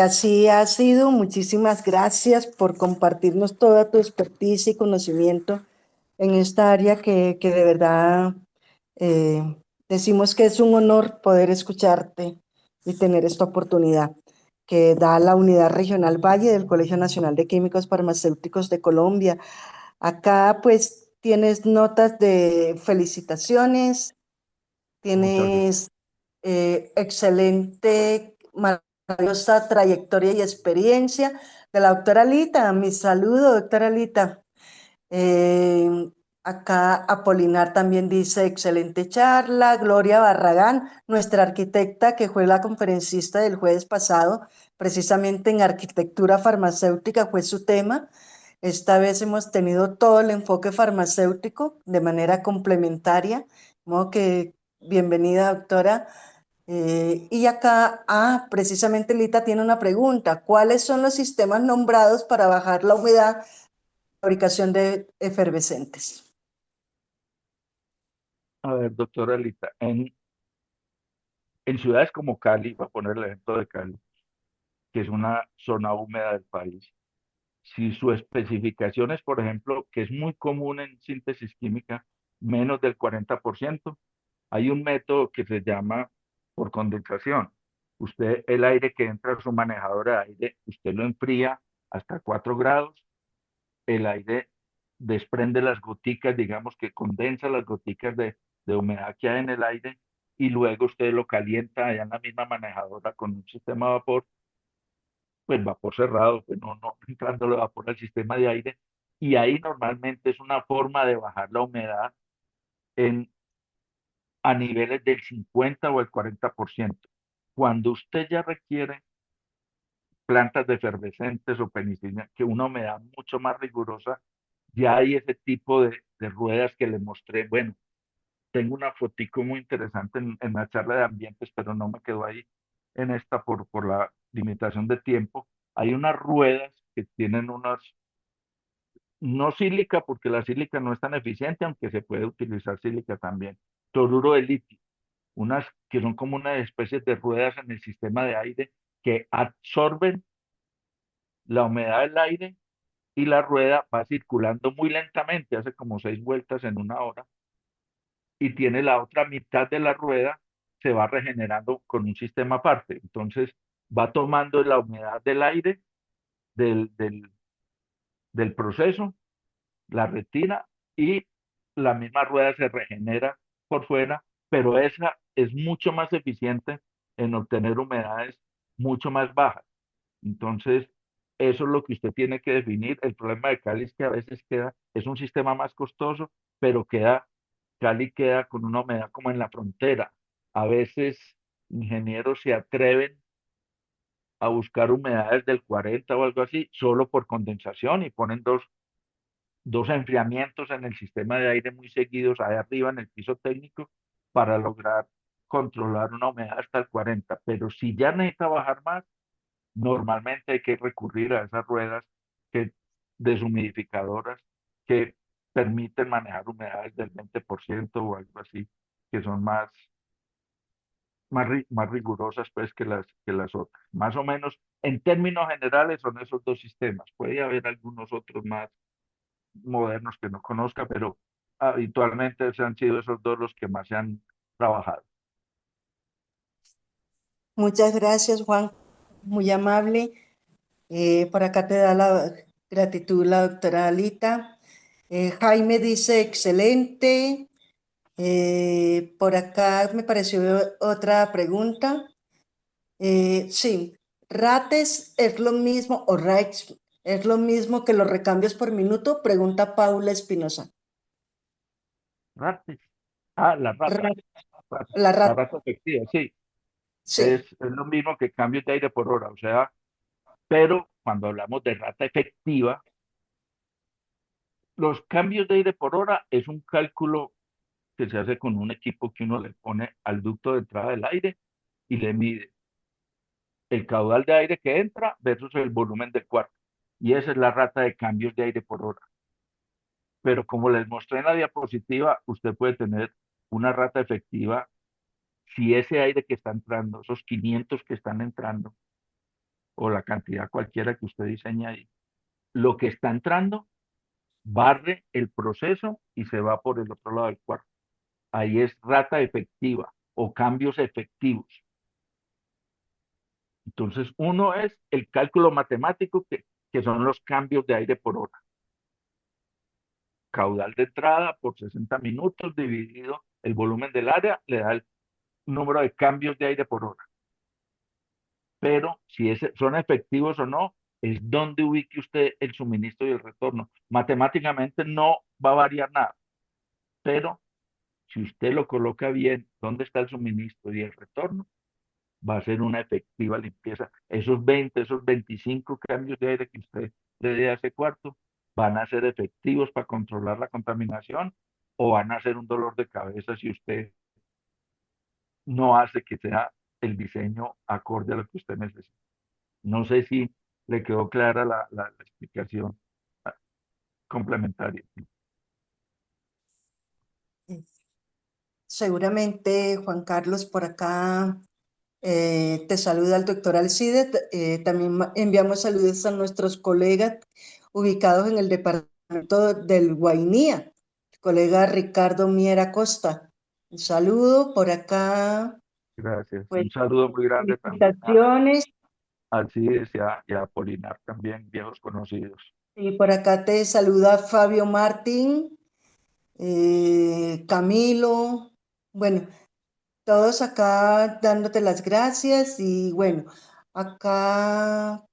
así ha sido. Muchísimas gracias por compartirnos toda tu expertise y conocimiento en esta área que de verdad eh, decimos que es un honor poder escucharte y tener esta oportunidad que da la Unidad Regional Valle del Colegio Nacional de Químicos Farmacéuticos de Colombia. Acá pues tienes notas de felicitaciones, Muchas gracias. tienes excelente, maravillosa trayectoria y experiencia de la doctora Lita. Mi saludo, doctora Lita. Eh, Acá Apolinar también dice excelente charla. Gloria Barragán, nuestra arquitecta que fue la conferencista del jueves pasado, precisamente en arquitectura farmacéutica fue su tema. Esta vez hemos tenido todo el enfoque farmacéutico de manera complementaria. De modo que bienvenida, doctora. Y acá, precisamente Lita tiene una pregunta. ¿Cuáles son los sistemas nombrados para bajar la humedad, fabricación de efervescentes? A ver, doctora Lita, en ciudades como Cali, voy a poner el ejemplo de Cali, que es una zona húmeda del país, si su especificación es, por ejemplo, que es muy común en síntesis química, menos del 40%, hay un método que se llama por condensación. Usted, el aire que entra a su manejador de aire, usted lo enfría hasta 4 grados, el aire desprende las goticas, digamos que condensa las goticas de humedad que hay en el aire y luego usted lo calienta allá en la misma manejadora con un sistema de vapor, pues vapor cerrado, pues no entrándole vapor al sistema de aire, y ahí normalmente es una forma de bajar la humedad en, a niveles del 50 o el 40%. Cuando usted ya requiere plantas de efervescentes o penicilina, que una humedad mucho más rigurosa, ya hay ese tipo de ruedas que le mostré. Bueno, tengo una fotico muy interesante en la charla de ambientes, pero no me quedo ahí en esta por la limitación de tiempo. Hay unas ruedas que tienen unas, no sílica, porque la sílica no es tan eficiente, aunque se puede utilizar sílica también. Cloruro de litio, unas que son como una especie de ruedas en el sistema de aire que absorben la humedad del aire y la rueda va circulando muy lentamente, hace como 6 vueltas en una hora, y tiene la otra mitad de la rueda, se va regenerando con un sistema aparte. Entonces va tomando la humedad del aire del, del, del proceso, la retira y la misma rueda se regenera por fuera, pero esa es mucho más eficiente en obtener humedades mucho más bajas. Entonces, eso es lo que usted tiene que definir. El problema de Cali es que a veces queda, es un sistema más costoso, pero Cali queda con una humedad como en la frontera. A veces ingenieros se atreven a buscar humedades del 40 o algo así, solo por condensación y ponen dos enfriamientos en el sistema de aire muy seguidos ahí arriba en el piso técnico para lograr controlar una humedad hasta el 40. Pero si ya necesita bajar más, normalmente hay que recurrir a esas ruedas que, deshumidificadoras que permiten manejar humedades del 20% o algo así, que son más rigurosas pues que las otras. Más o menos, en términos generales, son esos dos sistemas. Puede haber algunos otros más modernos que no conozca, pero habitualmente se han sido esos dos los que más se han trabajado. Muchas gracias, Juan, muy amable. Por acá te da la gratitud la doctora Alita. Jaime dice excelente. Por acá me pareció otra pregunta. Sí, rates es lo mismo, o rates es lo mismo que los recambios por minuto, pregunta Paula Espinosa. Rates. Ah, la rata. Ra- la La rata, rata efectiva, sí. Es, sí, es lo mismo que cambios de aire por hora, o sea, pero cuando hablamos de rata efectiva, los cambios de aire por hora es un cálculo que se hace con un equipo que uno le pone al ducto de entrada del aire y le mide el caudal de aire que entra versus el volumen del cuarto. Y esa es la rata de cambios de aire por hora. Pero como les mostré en la diapositiva, usted puede tener una rata efectiva si ese aire que está entrando, esos 500 que están entrando, o la cantidad cualquiera que usted diseña ahí, lo que está entrando barre el proceso y se va por el otro lado del cuarto. Ahí es rata efectiva o cambios efectivos. Entonces, uno es el cálculo matemático que son los cambios de aire por hora. Caudal de entrada por 60 minutos dividido el volumen del área le da el número de cambios de aire por hora. Pero si son efectivos o no, es donde ubique usted el suministro y el retorno. Matemáticamente no va a variar nada, pero si usted lo coloca bien, dónde está el suministro y el retorno, va a ser una efectiva limpieza. Esos 20, esos 25 cambios de aire que usted le dé a ese cuarto van a ser efectivos para controlar la contaminación o van a ser un dolor de cabeza si usted no hace que sea el diseño acorde a lo que usted necesita. No sé si le quedó clara la explicación complementaria. seguramente Juan Carlos por acá te saluda el doctor Alcide. También enviamos saludos a nuestros colegas ubicados en el departamento del Guainía, el colega Ricardo Miera Costa. Un saludo por acá, Gracias. pues Un saludo muy grande también felicitaciones. a Alcides y a Polinar también, viejos conocidos. Y por acá te saluda Fabio Martín, Camilo. Bueno, todos acá dándote las gracias y bueno, acá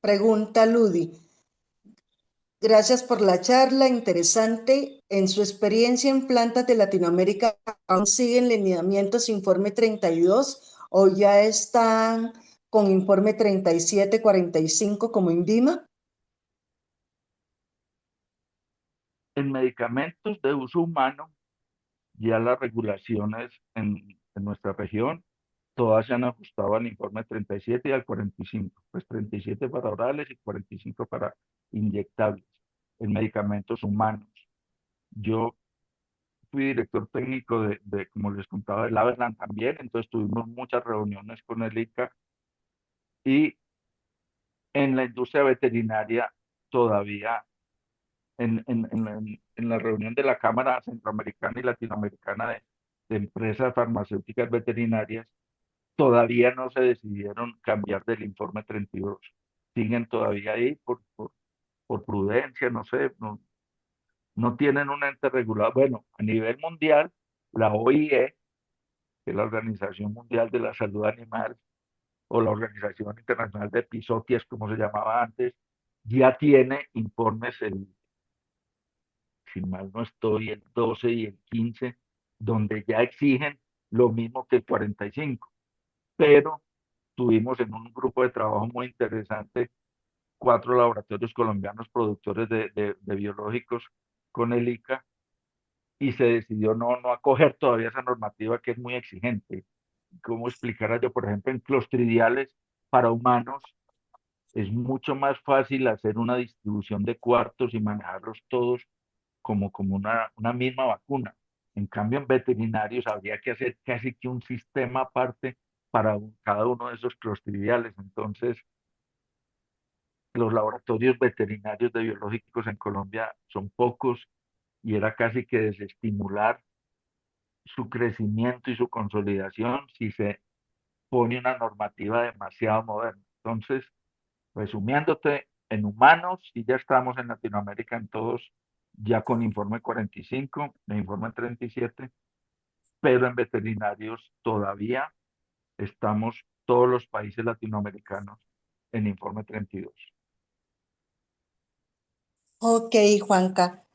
pregunta Ludi. Gracias por la charla, interesante. En su experiencia en plantas de Latinoamérica, ¿aún siguen lineamientos informe 32 o ya están con informe 37-45 como INVIMA? En medicamentos de uso humano, ya las regulaciones en nuestra región, todas se han ajustado al informe 37 y al 45, pues 37 para orales y 45 para inyectables en medicamentos humanos. Yo fui director técnico como les contaba, del Averland también, entonces tuvimos muchas reuniones con el ICA y en la industria veterinaria todavía, en la reunión de la Cámara Centroamericana y Latinoamericana de Empresas Farmacéuticas Veterinarias, todavía no se decidieron cambiar del informe 32. Siguen todavía ahí por prudencia, no sé, no tienen un ente regulado. Bueno, a nivel mundial, la OIE, que es la Organización Mundial de la Salud Animal, o la Organización Internacional de Episodios, como se llamaba antes, ya tiene informes, si mal no estoy, el 12 y el 15, donde ya exigen lo mismo que el 45. Pero tuvimos en un grupo de trabajo muy interesante 4 laboratorios colombianos productores de biológicos con el ICA y se decidió no acoger todavía esa normativa que es muy exigente. ¿Cómo explicara yo, por ejemplo, en clostridiales para humanos? Es mucho más fácil hacer una distribución de cuartos y manejarlos todos como una misma vacuna. En cambio, en veterinarios habría que hacer casi que un sistema aparte para cada uno de esos clostridiales. Entonces, los laboratorios veterinarios de biológicos en Colombia son pocos y era casi que desestimular su crecimiento y su consolidación si se pone una normativa demasiado moderna. Entonces, resumiéndote, en humanos, y ya estamos en Latinoamérica en todos, ya con informe 45, el informe 37, pero en veterinarios todavía estamos todos los países latinoamericanos en informe 32. Ok, Juanca.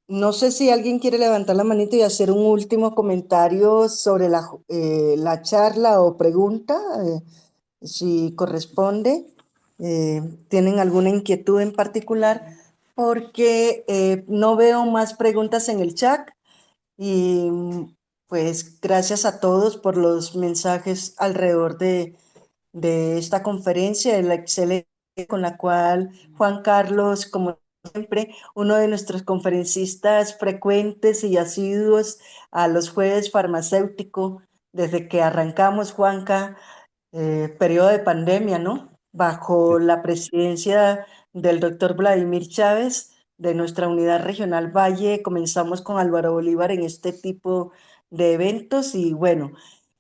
No sé si alguien quiere levantar la manita y hacer un último comentario sobre la charla o pregunta, si corresponde. ¿Tienen alguna inquietud en particular? Porque no veo más preguntas en el chat y pues gracias a todos por los mensajes alrededor de esta conferencia, de la excelencia con la cual Juan Carlos, como siempre, uno de nuestros conferencistas frecuentes y asiduos a los jueves farmacéutico, desde que arrancamos, Juanca, periodo de pandemia, ¿no? Bajo la presidencia del doctor Vladimir Chávez de nuestra unidad regional Valle, comenzamos con Álvaro Bolívar en este tipo de eventos y bueno,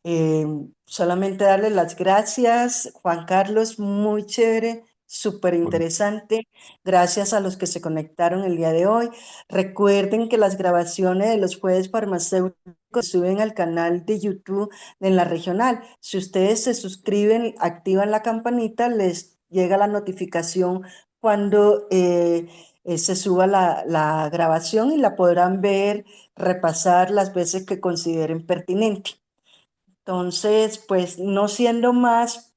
eh, solamente darle las gracias, Juan Carlos, muy chévere, súper Bueno, interesante. Gracias a los que se conectaron el día de hoy. Recuerden que las grabaciones de los jueves farmacéuticos se suben al canal de YouTube en la regional. Si ustedes se suscriben, activan la campanita, les llega la notificación cuando se suba la grabación y la podrán ver, repasar las veces que consideren pertinente. Entonces, pues no siendo más,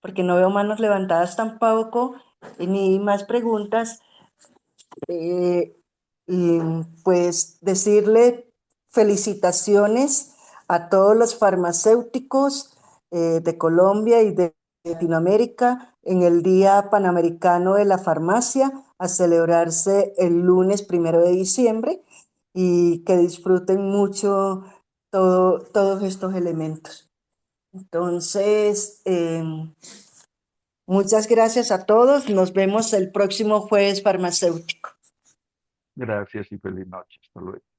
porque no veo manos levantadas tampoco, ni más preguntas, eh, y pues decirle felicitaciones a todos los farmacéuticos de Colombia y de Latinoamérica en el Día Panamericano de la Farmacia a celebrarse el lunes 1 de diciembre y que disfruten mucho todos estos elementos. Entonces, muchas gracias a todos. Nos vemos el próximo jueves farmacéutico. gracias y feliz noche. Hasta luego.